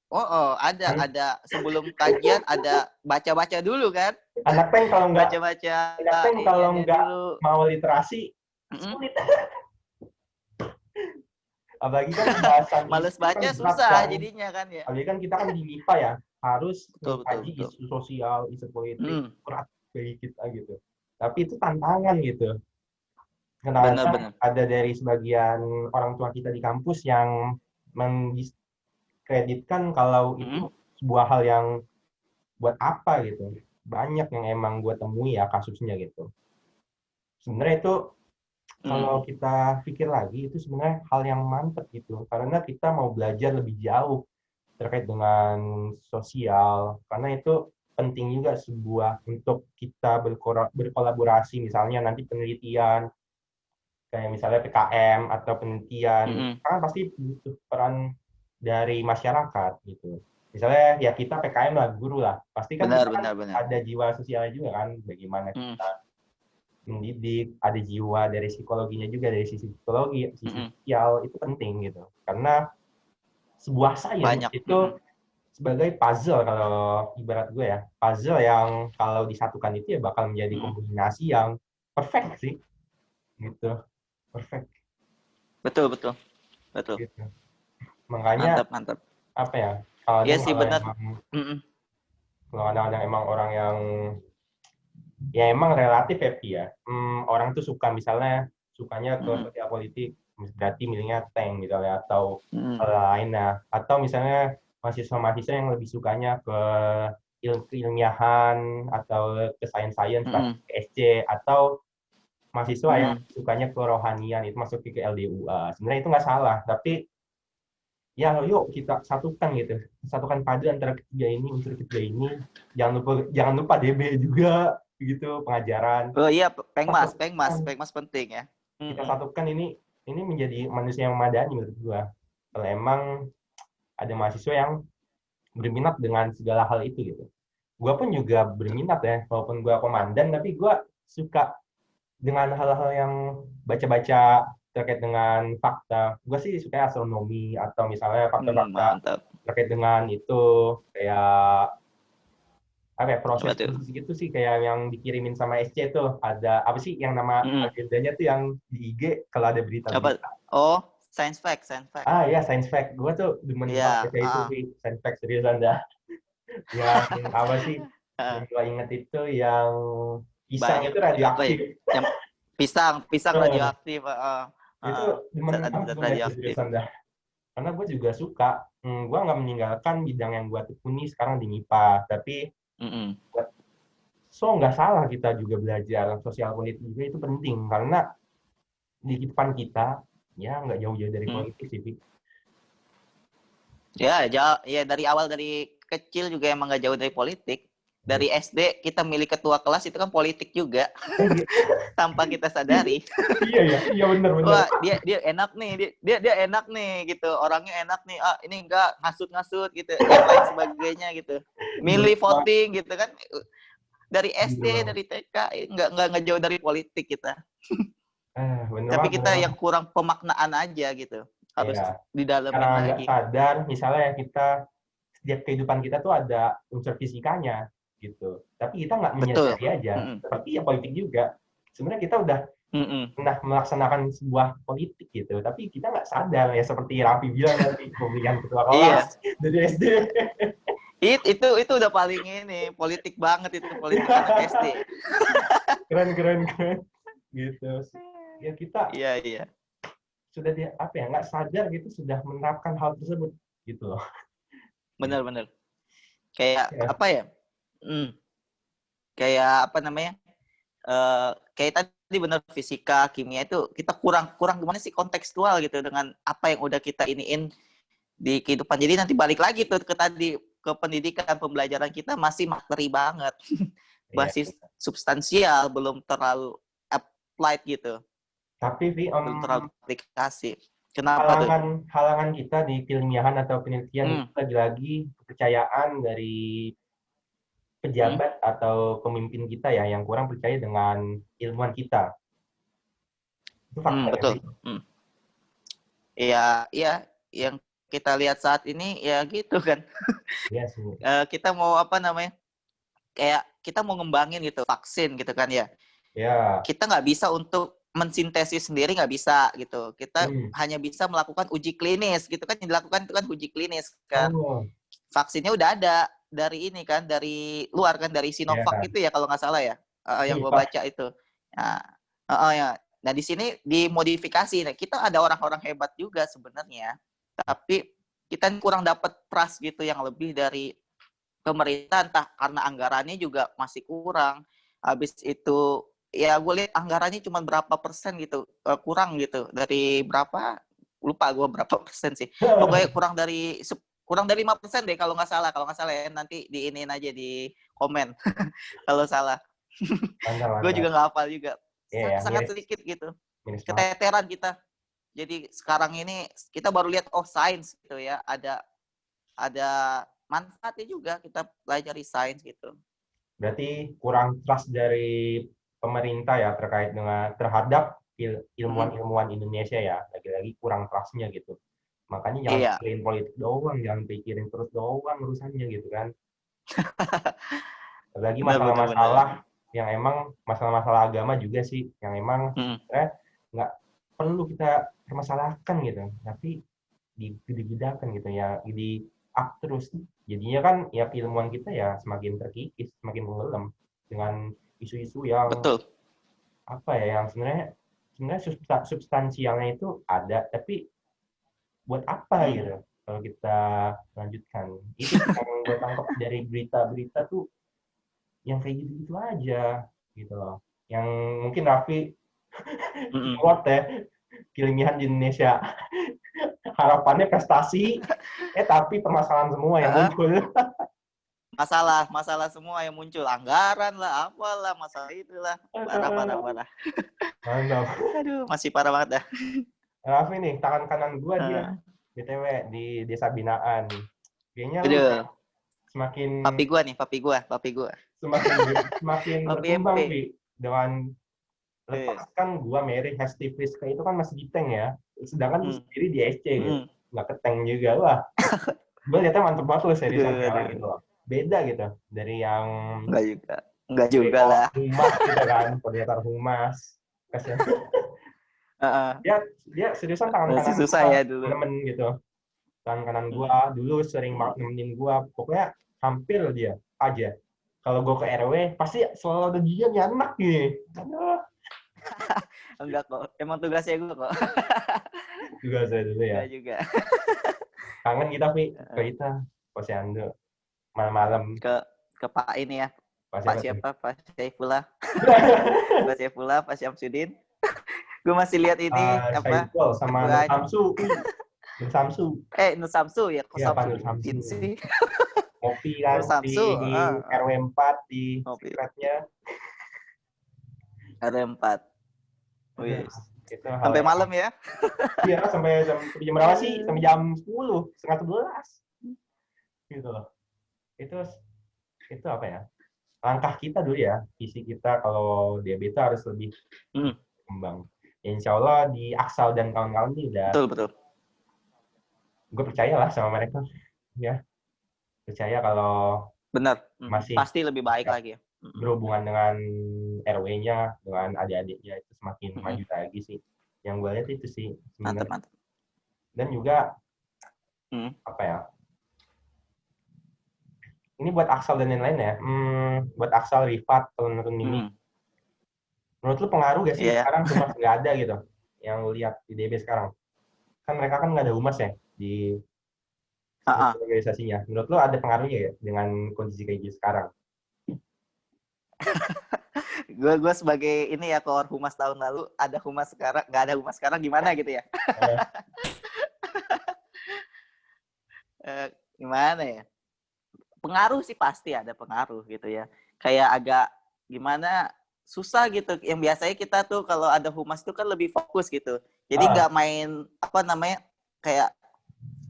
Kan ada sebelum kajian ada baca-baca dulu kan, anak tank kalau nggak baca-baca anak tank kalau iniannya nggak dulu. mau literasi sulit. Apalagi kan pembahasan Males isu kan baca berat susah kan. jadinya kan ya. Apalagi kan kita kan di MIPA ya, harus Betul mengkaji betul. isu sosial, isu politik, berat bagi kita gitu. Tapi itu tantangan gitu. Benar-benar. Kadang ada dari sebagian orang tua kita di kampus yang mendiskreditkan kalau itu sebuah hal yang buat apa gitu. Banyak yang emang gue temui ya kasusnya gitu. Sebenarnya itu kalau kita pikir lagi itu sebenarnya hal yang mantap gitu karena kita mau belajar lebih jauh terkait dengan sosial karena itu penting juga sebuah untuk kita berkolaborasi misalnya nanti penelitian kayak misalnya PKM atau penelitian kan pasti butuh peran dari masyarakat gitu misalnya ya kita PKM lah guru lah pasti kan kita kan Benar. ada jiwa sosialnya juga kan bagaimana kita mendidik, ada jiwa dari psikologinya juga dari sisi psikologi, sisi sosial itu penting gitu. Karena sebuah sains itu sebagai puzzle kalau ibarat gue ya, puzzle yang kalau disatukan itu ya bakal menjadi kombinasi yang perfect sih, gitu, perfect. Betul. Gitu. Makanya Mantap. apa ya? Kalau Iya sih benar. ada emang orang yang ya emang relatif happy ya. Orang tuh suka misalnya sukanya ke sosial politik berarti milihnya tank misalnya atau lainnya, atau misalnya mahasiswa-mahasiswa yang lebih sukanya ke keilmiahan atau ke sains-sains ke SC, atau mahasiswa yang sukanya ke rohanian itu masuk ke LDUA. Sebenarnya itu nggak salah, tapi ya yuk kita satukan gitu, satukan padu antara unsur ketiga ini. Jangan lupa DB juga gitu, pengajaran. Oh iya, pengmas penting ya. Kita satukan ini menjadi manusia yang madani menurut gua. Kalau emang ada mahasiswa yang berminat dengan segala hal itu gitu. Gua pun juga berminat ya, walaupun gua komandan, tapi gua suka dengan hal-hal yang baca-baca terkait dengan fakta. Gue sih suka astronomi atau misalnya fakta-fakta terkait dengan itu, kayak apa ya, proses gitu sih, kayak yang dikirimin sama SC tuh, ada apa sih yang nama agendanya tuh yang di IG kalau ada berita-berita. Oh, science fact. Ah ya, science fact. Gue tuh demen banget baca itu sih, science fact, seriusan dah. Yang apa sih? Yang gue inget itu yang pisang itu radioaktif. Yang pisang radioaktif. Itu demen banget gue baca, seriusan dah. Karena gue juga suka. Gue nggak meninggalkan bidang yang gue tekuni sekarang di MIPA, tapi so nggak salah kita juga belajar sosial politik juga, itu penting karena di kehidupan kita ya nggak jauh-jauh dari politik sih. Ya dari awal, dari kecil juga emang nggak jauh dari politik. Dari SD kita milih ketua kelas itu kan politik juga, tanpa kita sadari. Iya benar. Wah, dia enak nih, dia enak nih gitu, orangnya enak nih. Ah, ini enggak ngasut gitu, yang lain sebagainya gitu. Milih voting gitu kan. Dari SD, dari TK nggak jauh dari politik kita. Tapi kita yang kurang pemaknaan aja gitu. Harus didalamin lagi. Karena nggak sadar, misalnya kita setiap kehidupan kita tuh ada unsur fisikanya gitu. Tapi kita nggak menyadari aja. Seperti ya politik juga. Sebenarnya kita udah pernah melaksanakan sebuah politik gitu, tapi kita nggak sadar ya, seperti Raffi bilang nanti pemilihan ketua kelas dari SD. Itu udah paling ini politik banget, itu politik anak SD. Keren gitu. Ya kita sudah nggak sadar gitu, sudah menerapkan hal tersebut gitu loh. Benar. Kayak apa ya? Kayak apa namanya? Kayak tadi benar, fisika, kimia itu kita kurang gimana sih kontekstual gitu dengan apa yang udah kita iniin di kehidupan. Jadi nanti balik lagi tuh ke tadi, ke pendidikan, pembelajaran kita masih materi banget. Masih substansial, belum terlalu applied gitu. Tapi belum terlalu aplikasi. Kenapa halangan kita di keilmiahan atau penelitian itu lagi-lagi kepercayaan dari pejabat atau pemimpin kita ya, yang kurang percaya dengan ilmuwan kita. Itu fakta. Betul. Iya, yang kita lihat saat ini ya gitu kan. Iya sih. Kita mau apa namanya? Kayak kita mau ngembangin gitu vaksin gitu kan ya. Ya. Kita nggak bisa untuk mensintesis sendiri, nggak bisa gitu. Kita hanya bisa melakukan uji klinis gitu kan, yang dilakukan itu kan uji klinis kan. Vaksinnya udah ada dari ini kan, dari luar kan, dari Sinovac itu ya kalau nggak salah ya, yang gue baca itu. Nah di sini dimodifikasi. Nah, kita ada orang-orang hebat juga sebenarnya, tapi kita kurang dapat trust gitu yang lebih dari pemerintah, entah karena anggarannya juga masih kurang. Habis itu ya gue lihat anggarannya cuma berapa persen gitu, kurang gitu, dari berapa, lupa gue berapa persen sih, pokoknya kurang dari 5% deh kalau nggak salah ya, nanti diinin aja di komen kalau salah. Gue juga nggak hafal juga, sangat sedikit gitu, keteteran kita. Jadi sekarang ini kita baru lihat sains gitu ya, ada manfaatnya juga kita pelajari sains gitu. Berarti kurang trust dari pemerintah ya terhadap ilmuwan Indonesia ya, lagi-lagi kurang trustnya gitu. Makanya jangan pikirin politik doang, jangan pikirin terus doang urusannya gitu kan. Lagi masalah-masalah yang emang masalah-masalah agama juga sih, yang emang nggak perlu kita permasalahkan gitu, tapi dibedakan gitu ya, di up terus. Jadinya kan ya keilmuan kita ya semakin terkikis, semakin tenggelam dengan isu-isu yang apa ya, yang sebenarnya sebenarnya substansialnya itu ada, tapi buat apa gitu kalau kita lanjutkan. Itu sih yang gue tangkap dari berita-berita tuh yang kayak gitu-gitu aja gitu loh. Yang mungkin Raffi kuat ya, keilmihan di Indonesia. Harapannya prestasi, tapi permasalahan semua yang muncul. Masalah semua yang muncul, anggaran lah, apalah, masalah itulah, parah. Mantap. Aduh, masih parah banget dah. Raffi nih, tangan kanan gua dia, BTW di desa binaan. Kayaknya lu semakin papi gua. Semakin Papi MP. berkembang, Vi. Dengan lepas kan gua Mary Hesti Friska itu kan masih di tank ya. Sedangkan lu sendiri di SC gitu. Nggak ke tank juga. Wah, gue liatnya mantep banget lu seriusan sekarang gitu loh. Beda gitu dari yang Enggak juga lah. Humas gitu kan, koordinator humas. Kasian. Dia seriusan tangan kanan susah gua, ya dulu. nemen gitu. Tangan kanan gua dulu sering banget nemenin gua. Pokoknya hampir dia aja. Kalau gua ke RW pasti selalu ada dia nih anak nih. Aduh. Enggak kok, emang tugasnya gue kok. Juga saya dulu ya. Enggak juga. Kangen kita, Vi, ke kita, Posyandu. Malam-malam. Ke Pak ini ya. Pak siapa? Pak Saifullah. Pak Saifullah, Pak Syamsuddin. Gue masih lihat ini apa? Saiful sama Nur Samsu. Nur Samsu. Nur Samsu ya, kok Nur Samsu sih. Ngopi kan di RW 4 di secretnya. RW 4. Wih. Sampai malam ya? Iya, sampai jam berapa sih? Sampai jam 10, setengah 11. Gitu loh. Itu apa ya? Langkah kita dulu ya, visi kita kalau diabetes harus lebih berkembang. Insya Allah di Aksal dan kawan-kawan ini udah. Betul. Gue percaya lah sama mereka, ya. Percaya kalau benar masih pasti lebih baik lagi ya. Berhubungan dengan RW-nya, dengan adik-adiknya itu semakin maju lagi sih. Yang gue lihat itu sih sebenarnya. Mantap. Dan juga apa ya? Ini buat Aksal dan lain-lain ya. Buat Aksal, Rifat, menurut Mimi. Menurut lu pengaruh gak sih sekarang humas nggak ada gitu? Yang lu lihat di DB sekarang. Kan mereka kan nggak ada humas ya di organisasinya. Menurut lu ada pengaruhnya ya dengan kondisi kayak gitu sekarang? gue sebagai ini ya keluar humas tahun lalu, ada humas sekarang, nggak ada humas sekarang, gimana gitu ya? Gimana ya? Pengaruh sih pasti ada pengaruh gitu ya. Kayak agak gimana, susah gitu. Yang biasanya kita tuh kalau ada humas tuh kan lebih fokus gitu. Jadi nggak main apa namanya kayak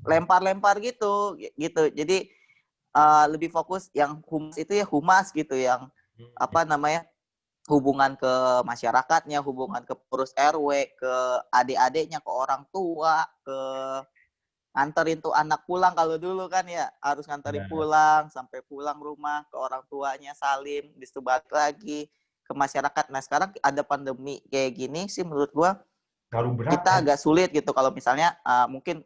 lempar-lempar gitu. Jadi lebih fokus yang humas itu ya humas gitu, yang apa namanya hubungan ke masyarakatnya, hubungan ke pengurus RW, ke adik-adiknya, ke orang tua, ke nganterin tuh anak pulang. Kalau dulu kan ya harus nganterin pulang, sampai pulang rumah ke orang tuanya, salim, habis itu balik lagi ke masyarakat. Nah sekarang ada pandemi kayak gini sih menurut gua kita agak sulit gitu kalau misalnya mungkin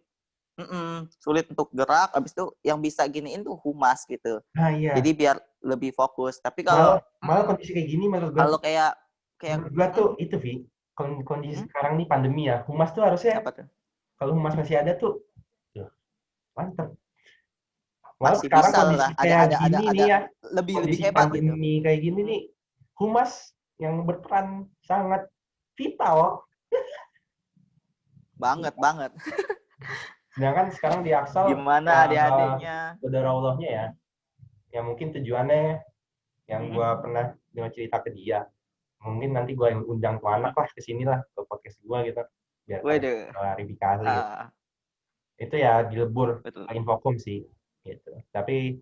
sulit untuk gerak, habis itu yang bisa giniin tuh humas gitu. Nah, iya. Jadi biar lebih fokus. Tapi kalau malah kondisi kayak gini menurut gue. Kalau kayak menurut gue tuh itu, Vi, kondisi sekarang nih pandemi ya, humas tuh harusnya kalau humas masih ada tuh mantep. Malah sekarang kondisi kayak gini nih ya, lebih hebat pandemi gitu. Kayak gini nih, humas yang berperan sangat vital. Banget. Sedangkan sekarang di Aksal gimana adik-adiknya qadarallahnya ya, yang mungkin tujuannya yang gue pernah dengar cerita ke dia, mungkin nanti gue undang tuh anak lah ke sini lah, ke podcast gue gitu, biar klarifikasi gitu. Itu ya dilebur infokum sih gitu. Tapi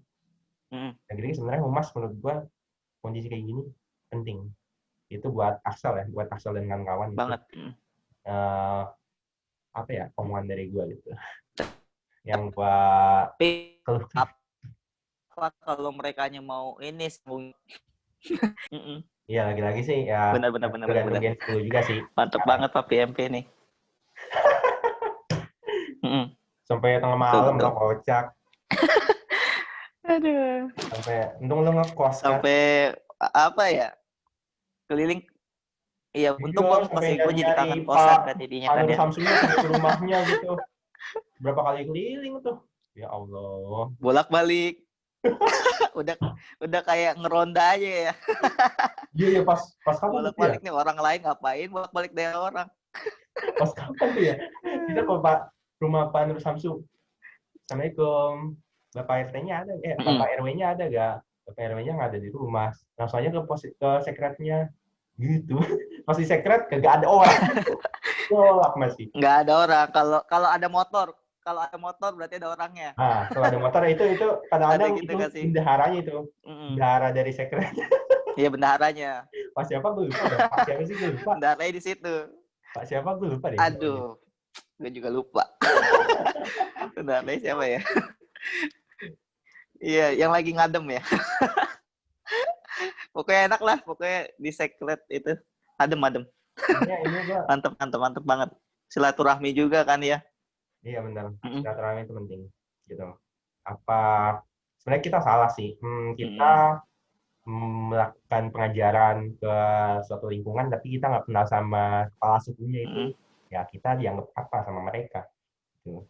negeri sebenarnya humas menurut gue kondisi kayak gini penting. Itu buat Aksal ya, buat Aksal dan kawan-kawan banget. Apa ya omongan dari gue gitu. Yang buat apa kalau mereka mau ini Iya, lagi-lagi sih ya. Benar. Gen 10 juga sih. Mantap banget Pak PMP nih. Sampai tengah malam lo kocak. Aduh. Sampai untung lo ngekos kan. Sampai apa ya? Keliling Iya, untung gue Iya, ngekos sampai sih. Gue jadi nyari-nyari kangen kosan Pak kan jadinya kan Nur ya. Samsunya sampai ke rumahnya gitu. Berapa kali keliling tuh. Ya Allah. Bolak-balik. udah udah kayak ngeronda aja ya. Iya, ya pas pas kapan tuh ya? Bolak-balik nih orang lain ngapain bolak-balik dari orang. Pas kapan tuh ya? Kita ke rumah Pak Nur Samsu. Assalamualaikum. Bapak RT-nya ada, Bapak RW-nya ada gak? Bapak RW-nya nggak ada di rumah. Langsung aja ke sekretnya. Gitu. Pas di sekret, kagak ada orang. Tolak masih. Nggak ada orang. Kalau ada motor berarti ada orangnya. Nah, kalau ada motor itu Ada kadang-kadang gitu itu kan sih. bendaharanya itu. Mm-mm. Bendahara dari sekret. Iya bendaharanya. Pak siapa gue lupa dah. Pak siapa sih gue lupa. Bendaharanya di situ. Pak siapa gue lupa deh. Aduh, gue juga lupa. Bendaharanya siapa ya? Iya, yang lagi ngadem ya. Pokoknya enak lah, pokoknya di sekret itu adem. Ini gua. Mantep banget. Silaturahmi juga kan ya. Iya benar. Silaturahmi itu penting. Gitu. Apa sebenarnya kita salah sih. Kita melakukan pengajaran ke suatu lingkungan tapi kita nggak kenal sama kepala sukunya itu, ya kita dianggap apa sama mereka. Gitu.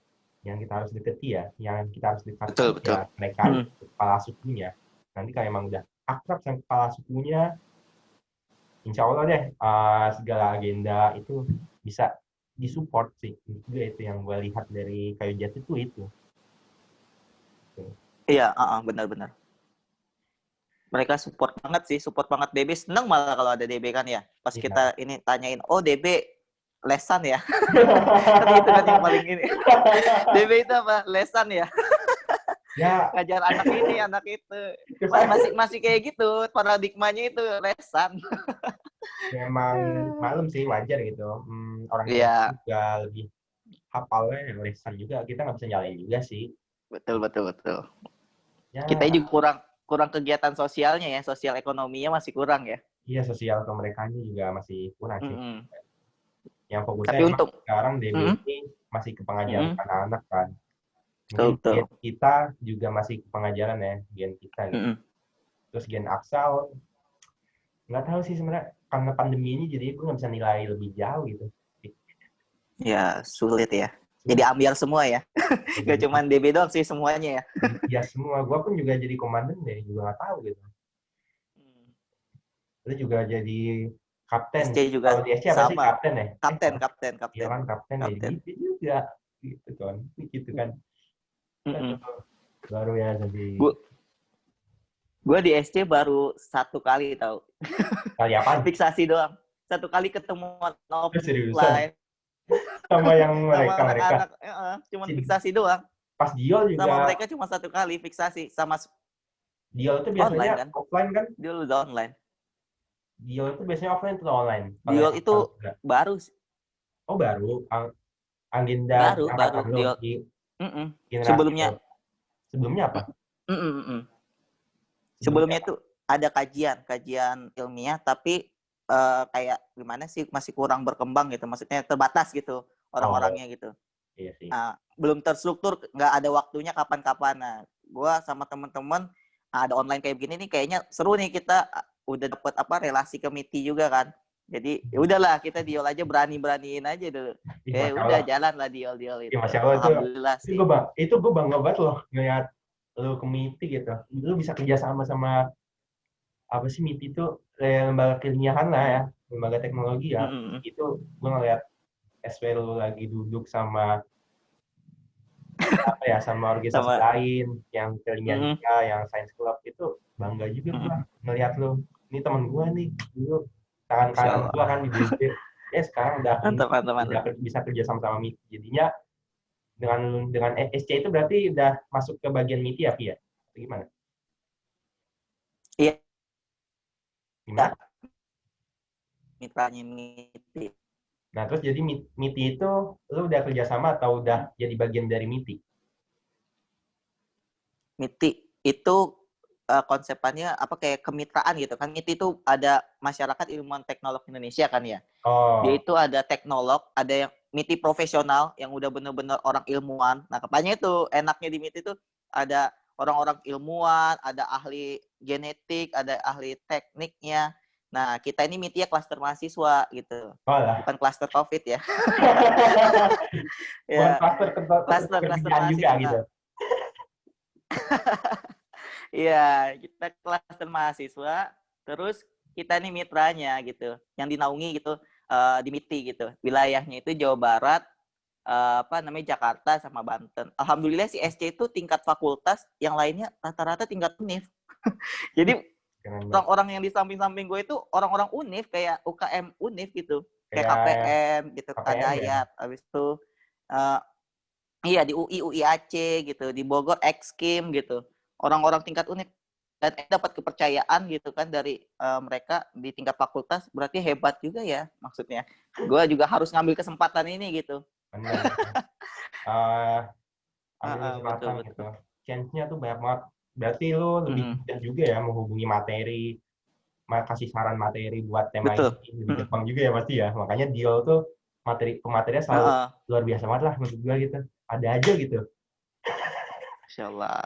Yang kita harus deketi ya, yang kita harus dekati ya mereka kepala sukunya. Nanti kalau emang udah akrab sama kepala sukunya, insya Allah deh segala agenda itu bisa disupport sih. Itu yang gue lihat dari Kayu Jati itu. Iya, benar-benar. Mereka support banget DB. Seneng malah kalau ada DB kan ya. Pas kita ini tanyain, oh DB lesan ya. Kan itu kan yang paling ini. DB itu apa? Lesan ya. Ya. Ngajar anak itu. Masih kayak gitu. Paradigmanya itu lesan. Memang maklum sih, wajar gitu. Orang juga lebih hafalnya yang lesan juga. Kita nggak bisa nyalain juga sih. Betul. Ya. Kita juga kurang kegiatan sosialnya ya. Sosial ekonominya masih kurang ya. Iya, sosial ke mereka juga masih kurang sih. Yang fokusnya tapi emang sekarang DB ini masih ke pengajaran anak-anak kan. Mungkin gen kita juga masih ke pengajaran ya, gen kita gitu. Terus gen Aksal, nggak tahu sih sebenarnya, karena pandemi ini jadi gue nggak bisa nilai lebih jauh gitu. Ya, sulit ya. Jadi ambiar semua ya. Gak cuma DB doang sih semuanya ya. Ya semua, gue pun juga jadi komandan deh, juga nggak tahu gitu. Lu juga jadi kapten. SC juga kalau di SC apa sih kapten ya? Kapten. Iya kan kapten. Gitu juga. Gitu kan. Baru ya jadi. Gue di SC baru 1 kali tahu. Kali apa? Fiksasi doang. 1 kali ketemu offline. Sama yang mereka. Cuma fiksasi doang. Pas Diol juga. Sama mereka cuma 1 kali fiksasi sama. Diol itu biasanya online, kan? Offline kan? Diol udah online. Diol itu biasanya offline atau online? Diol itu baru. Oh baru. Agenda baru Diol. Sebelumnya apa? Sebelumnya itu ada kajian ilmiah tapi kayak gimana sih masih kurang berkembang gitu, maksudnya terbatas gitu orang-orangnya gitu. Iya sih. Belum terstruktur, nggak ada waktunya kapan-kapan. Nah, gua sama teman-teman ada online kayak begini nih kayaknya seru nih, kita udah dapat relasi ke MITI juga kan. Jadi ya udahlah kita Diol aja, beraniin aja dulu. Udah jalan lah Diol itu. Ya, Masya Allah, alhamdulillah sih. Itu gue bangga banget loh ngeliat lu ke MITI gitu. Lu bisa kerja sama apa sih MITI itu lembaga keilmiahan lah ya, lembaga teknologi ya. Itu gue ngeliat SW lu lagi duduk sama sama organisasi lain yang keilmiahan yang science club, itu bangga juga gue ngeliat lu. Ini teman gue nih dulu tangan kanan gue kan di DB. Sekarang udah bisa kerja sama MITI. Jadinya dengan SC itu berarti udah masuk ke bagian MITI ya, Pi ya? Gimana? Iya. Gimana? Mitranya MITI. Nah, terus jadi MITI itu lu udah kerjasama atau udah jadi bagian dari MITI? MITI itu konsepannya kayak kemitraan gitu kan. MITI itu ada Masyarakat Ilmuwan Teknolog Indonesia kan ya. Dia itu ada teknolog, ada yang MITI profesional yang udah bener-bener orang ilmuwan. Nah, makanya itu enaknya di MITI itu ada orang-orang ilmuwan, ada ahli genetik, ada ahli tekniknya. Nah, kita ini meet-nya klaster mahasiswa gitu. Oh lah. Bukan klaster COVID ya. Bukan Ya, klaster klaster kerjaan juga mahasiswa. gitu. Iya, kita klaster mahasiswa, terus kita nih mitranya gitu, yang dinaungi gitu, di MITI gitu. Wilayahnya itu Jawa Barat, Jakarta sama Banten. Alhamdulillah si SC itu tingkat fakultas, yang lainnya rata-rata tingkat univ. Jadi orang-orang yang di samping-samping gue itu orang-orang univ kayak UKM univ gitu, kayak KPM gitu, Kadayat, habis itu iya di UI Aceh gitu, di Bogor Exkim gitu, orang-orang tingkat univ dan dapat kepercayaan gitu kan dari mereka di tingkat fakultas, berarti hebat juga ya maksudnya. Gue juga harus ngambil kesempatan ini gitu. Benar. Ambil kesempatan Betul. gitu. Chance-nya tuh banyak banget. Berarti lu lebih mudah juga ya menghubungi materi, kasih saran materi buat tema Betul. ini lebih gampang juga ya pasti ya. Makanya deal tuh pematerinya selalu luar biasa banget lah menurut gue gitu. Ada aja gitu. Masya Allah.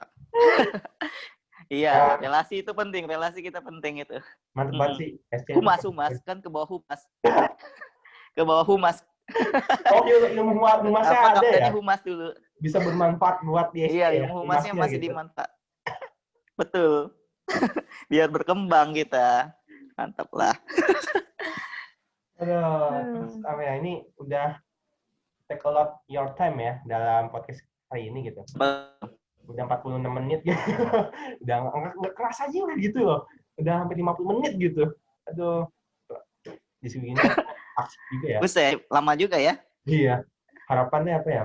Iya, relasi itu penting, relasi kita penting itu. Mantap banget sih. Humas kan ke bawah humas. Ke bawah humas. Oh, ilmu humasnya ada kaptennya ya? humas dulu. Bisa bermanfaat buat di SC. Iya, ilmu humasnya masih gitu. Dimanfaat. Betul. Biar berkembang kita. Mantap lah. Aduh, apa ya, ini udah take a lot your time ya dalam podcast hari ini gitu. Udah 46 menit gitu. Udah nggak kerasa aja udah gitu loh. Udah hampir 50 menit gitu. Aduh. Di sini asik juga ya. Buset, lama juga ya. Iya. Harapannya apa ya?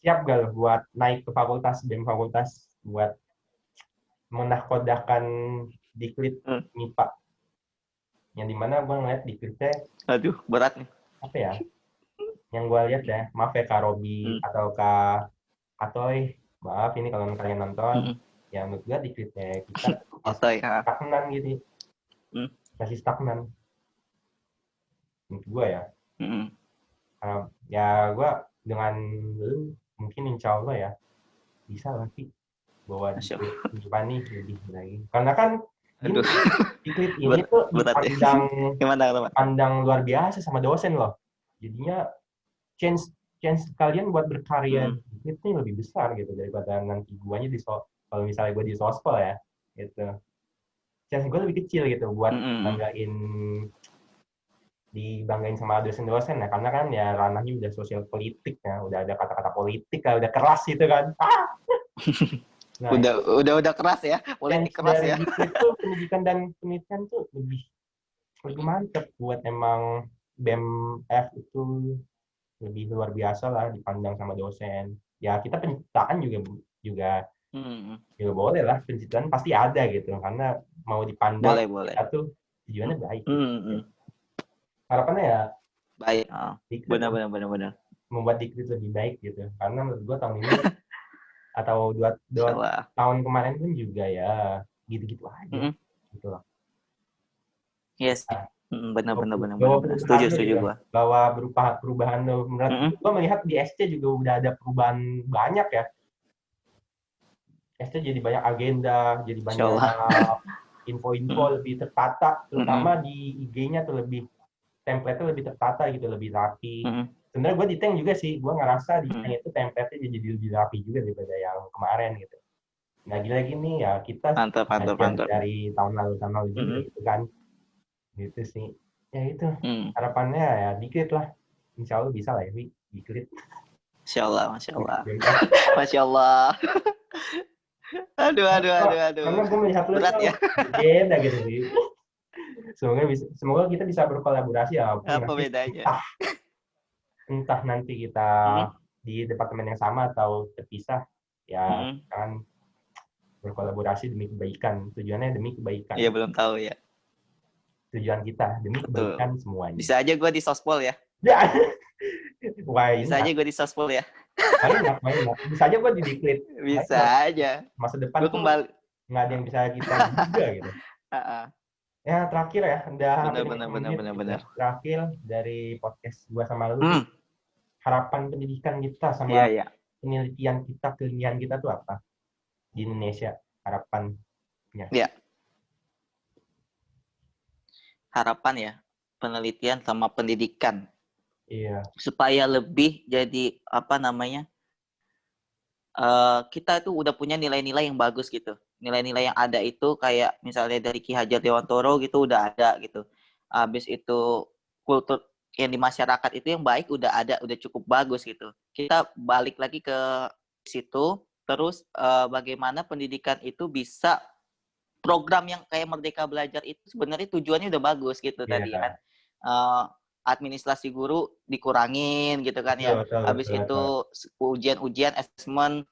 Siap gak lo buat naik ke fakultas, BEM fakultas buat menahkodakan diklit MIPA. Yang dimana gue ngeliat diklitnya, aduh berat nih. Apa ya? Yang gue lihat ya, maaf ya Kak Robi atau Kak Atoy, maaf ini kalau kalian nonton, yang menurut gue diklitnya kita stagnan gitu. Masih stagnan. Menurut gue ya. Ya gue dengan lu mungkin insya Allah ya bisa lagi bawa diklit nih lebih lagi. Karena kan diklit ini tuh dipandang luar biasa sama dosen loh. Jadinya chance kalian buat berkarya diklit nih lebih besar gitu daripada nanti guanya kalau misalnya gue di sospol ya gitu. Chance gue lebih kecil gitu buat dibanggain sama dosen-dosen ya, karena kan ya ranahnya udah sosial politik ya, udah ada kata-kata politik lah, udah keras gitu kan. Nah, udah keras ya, politik keras ya. Itu pendidikan dan penelitian tuh lebih mantep buat emang BEM-F itu lebih luar biasa lah dipandang sama dosen. Ya kita penciptaan juga boleh lah, penciptaan pasti ada gitu, karena mau dipandang kita tuh tujuannya baik. Harapannya ya baik. Benar. Membuat diklit lebih baik gitu. Karena menurut gue tahun ini atau dua tahun kemarin pun juga ya gitu-gitu aja. Gitu loh. Yes. Benar. Setuju gue. Bahwa perubahan menurut gue melihat di SC juga udah ada perubahan banyak ya. SC jadi banyak agenda, jadi banyak info-info lebih tertata, terutama di IG-nya tuh lebih template-nya lebih tertata gitu, lebih rapi. Sebenarnya gue di Tank juga sih, gue ngerasa di Tank itu template-nya jadi lebih rapi juga daripada yang kemarin gitu. Lagi-lagi nih ya kita mantap. Dari tahun lalu juga gitu kan. Gitu sih. Ya itu. Harapannya ya dikit lah. Insya Allah bisa lah ya, dikit. Masya Allah. Aduh. Karena gue melihat lu berat ya. Beda gitu sih. Semoga kita bisa berkolaborasi ya. Apa bedanya? Entah nanti kita di departemen yang sama atau terpisah, ya kan berkolaborasi demi kebaikan. Tujuannya demi kebaikan. Iya, belum tahu ya. Tujuan kita demi kebaikan semuanya. Bisa aja gue di sospol ya. Bisa aja gue di sospol ya. Main. Bisa aja gue di diklit. Bisa aja. Masa depan gue kembali. Nggak ada yang bisa kita juga gitu. Ya terakhir ya, udah benar. Terakhir dari podcast gua sama lu, harapan pendidikan kita sama penelitian kita, keilmuan kita tuh apa di Indonesia? Harapannya? Iya. harapan ya, penelitian sama pendidikan Iya. supaya lebih jadi apa namanya, kita itu udah punya nilai-nilai yang bagus gitu. Nilai-nilai yang ada itu kayak misalnya dari Ki Hajar Dewantoro gitu udah ada gitu. Habis itu kultur yang di masyarakat itu yang baik udah ada, udah cukup bagus gitu. Kita balik lagi ke situ, terus bagaimana pendidikan itu bisa program yang kayak Merdeka Belajar itu sebenarnya tujuannya udah bagus gitu tadi kan. Iya. Eh, administrasi guru dikurangin gitu kan Betul, ya. betul, Habis betul, betul. itu ujian-ujian, assessment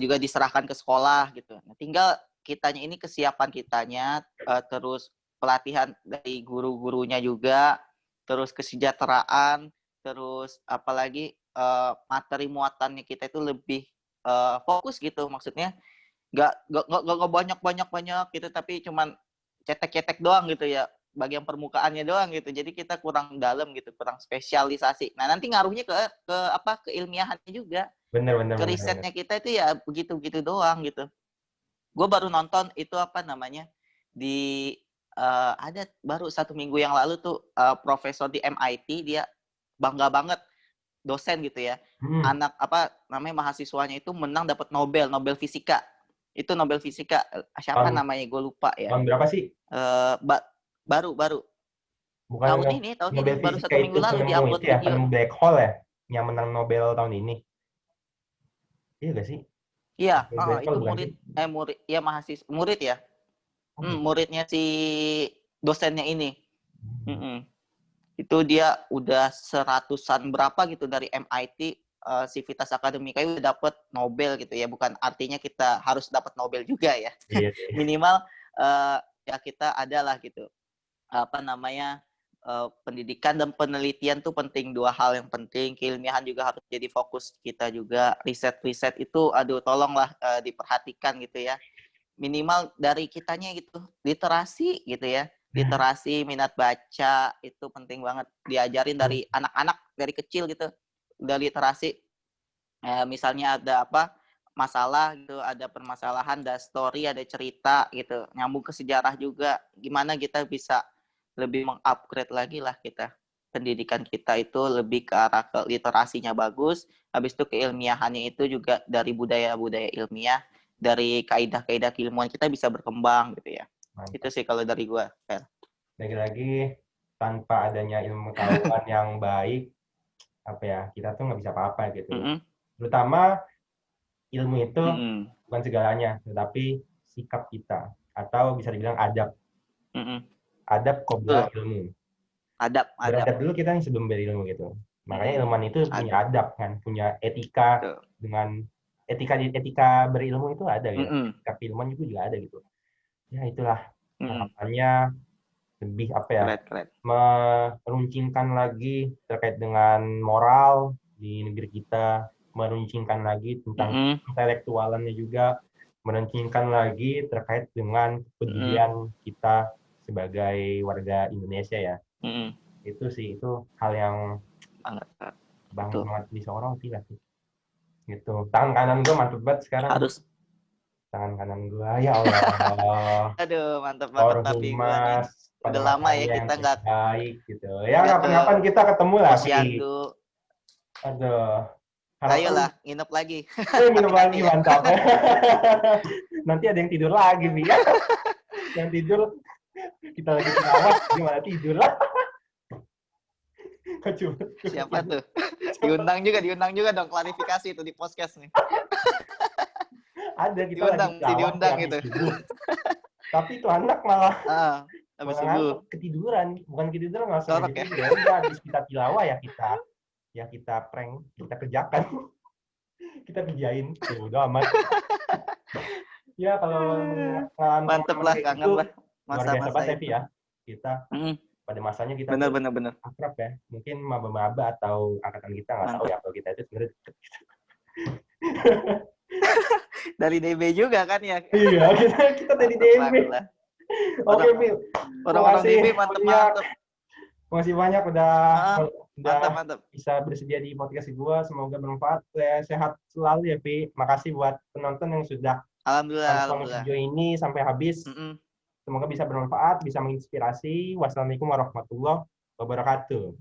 juga diserahkan ke sekolah gitu. Nah, tinggal kitanya ini kesiapan kitanya, terus pelatihan dari guru-gurunya juga, terus kesejahteraan, terus apalagi materi muatannya kita itu lebih fokus gitu. Maksudnya nggak banyak gitu, tapi cuman cetek-cetek doang gitu ya, bagian permukaannya doang gitu. Jadi kita kurang dalam gitu, kurang spesialisasi. Nah nanti ngaruhnya ke apa, ke ilmiahannya juga, Bener, bener, ke bener, bener. risetnya kita itu ya begitu-begitu doang gitu. Gue baru nonton itu apa namanya di ada baru 1 minggu yang lalu tuh profesor di MIT, dia bangga banget dosen gitu ya, Hmm. anak apa namanya mahasiswanya itu menang dapat Nobel Fisika, itu Nobel Fisika siapa Tahun, namanya gue lupa ya. tahun berapa sih? Eh, ba- baru Bukan tahun ini Nobel baru Fisika satu itu minggu lalu penemu diupload itu ya, video. penemu black hole ya, yang menang Nobel tahun ini. Iya gak sih? Iya, Nobel black itu hole bukan sih? murid ya, mahasiswa murid ya. Oh, gitu. Muridnya si dosennya ini. Hmm. Mm-mm. Itu dia udah seratusan berapa gitu dari MIT, Civitas Akademika udah dapet Nobel gitu ya. Bukan artinya kita harus dapat Nobel juga ya. Iya sih. Minimal ya kita adalah gitu. Apa namanya, pendidikan dan penelitian tuh penting, dua hal yang penting. Keilmiahan juga harus jadi fokus kita juga. Riset-riset itu aduh tolonglah diperhatikan gitu ya, minimal dari kitanya gitu, literasi gitu ya, literasi, minat baca itu penting banget diajarin dari anak-anak dari kecil gitu, udah literasi. Misalnya ada apa masalah gitu, ada permasalahan, ada story, ada cerita gitu, nyambung ke sejarah juga, gimana kita bisa lebih mengupgrade lagi lah kita, pendidikan kita itu lebih ke arah ke literasinya bagus, habis itu keilmiahannya itu juga dari budaya-budaya ilmiah, dari kaidah-kaidah keilmuan kita bisa berkembang gitu ya. Itu Mantap. sih kalau dari gua, Fer. Lagi-lagi tanpa adanya ilmu pengetahuan yang baik, apa ya, kita tuh nggak bisa apa-apa gitu. Mm-mm. Terutama ilmu itu Mm-mm. bukan segalanya, tetapi sikap kita atau bisa dibilang adab. Mm-mm. Adab Betul. qobla ilmu. Adab. Beradab dulu kita yang sebelum berilmu gitu. Makanya Mm-mm. ilmuwan itu punya Adab. adab kan, punya etika Betul. dengan etika berilmu itu ada gitu. Mm-mm. Etika keilmuan juga ada gitu. Ya itulah Mm-mm. harapannya lebih apa ya, Keren. meruncingkan lagi terkait dengan moral di negeri kita, meruncingkan lagi tentang Mm-mm. intelektualannya juga, meruncingkan lagi terkait dengan Mm-mm. kepedulian kita sebagai warga Indonesia ya. Mm-mm. Itu sih, itu hal yang Banget. Betul. banget disoroti lah sih. Gitu. Tangan kanan gue mantep banget sekarang. Harus. Tangan kanan gue, ya Allah. Aduh, mantap banget tapi gue nih. Orhumas, Udah lama ya pengacaranya yang kita terbaik gitu. Ya nggak ke kapan-kapan kita ketemu lah, Vi. posyandu. Aduh, harapan Ayolah, nginep lagi. minum Nanti-nanti lagi ya. mantap. Nanti ada yang tidur lagi, Vi. Yang tidur kita lagi tilawah, gimana tidur lah. Coba. Siapa tuh? Diundang juga dong, klarifikasi itu di podcast nih. Ada, kita lagi Diundang, mesti tilawah diundang habis gitu. subuh. Tapi itu anak malah Habis ngantuk, subuh. ketiduran. Bukan ketiduran, langsung aja Sorok ya. tidur. Ya udah, habis kita tilawah ya kita prank, kita kerjakan. Kita kerjain. Ya udah amat. Ya kalau mengalami Mantep pengalaman lah, kayak kangen gitu lah luar biasa masa-masa banget ya, Vi itu. ya. Kita pada masanya kita tuh Bener. akrab ya. Mungkin maba-maba atau angkatan kita nggak tahu Mantap. ya kalau kita itu sebenarnya deket. Dari DB juga kan ya. Iya, kita dari Mantep DB. banget lah. Oke, Phil. Orang-orang Makasih DB banyak. mantep. Makasih banyak udah Mantap. bisa bersedia di podcast gua. Semoga bermanfaat. Sehat selalu ya, Vi. Makasih buat penonton yang sudah Alhamdulillah. nonton video ini sampai habis. Mm-mm. Semoga bisa bermanfaat, bisa menginspirasi. Wassalamualaikum warahmatullahi wabarakatuh.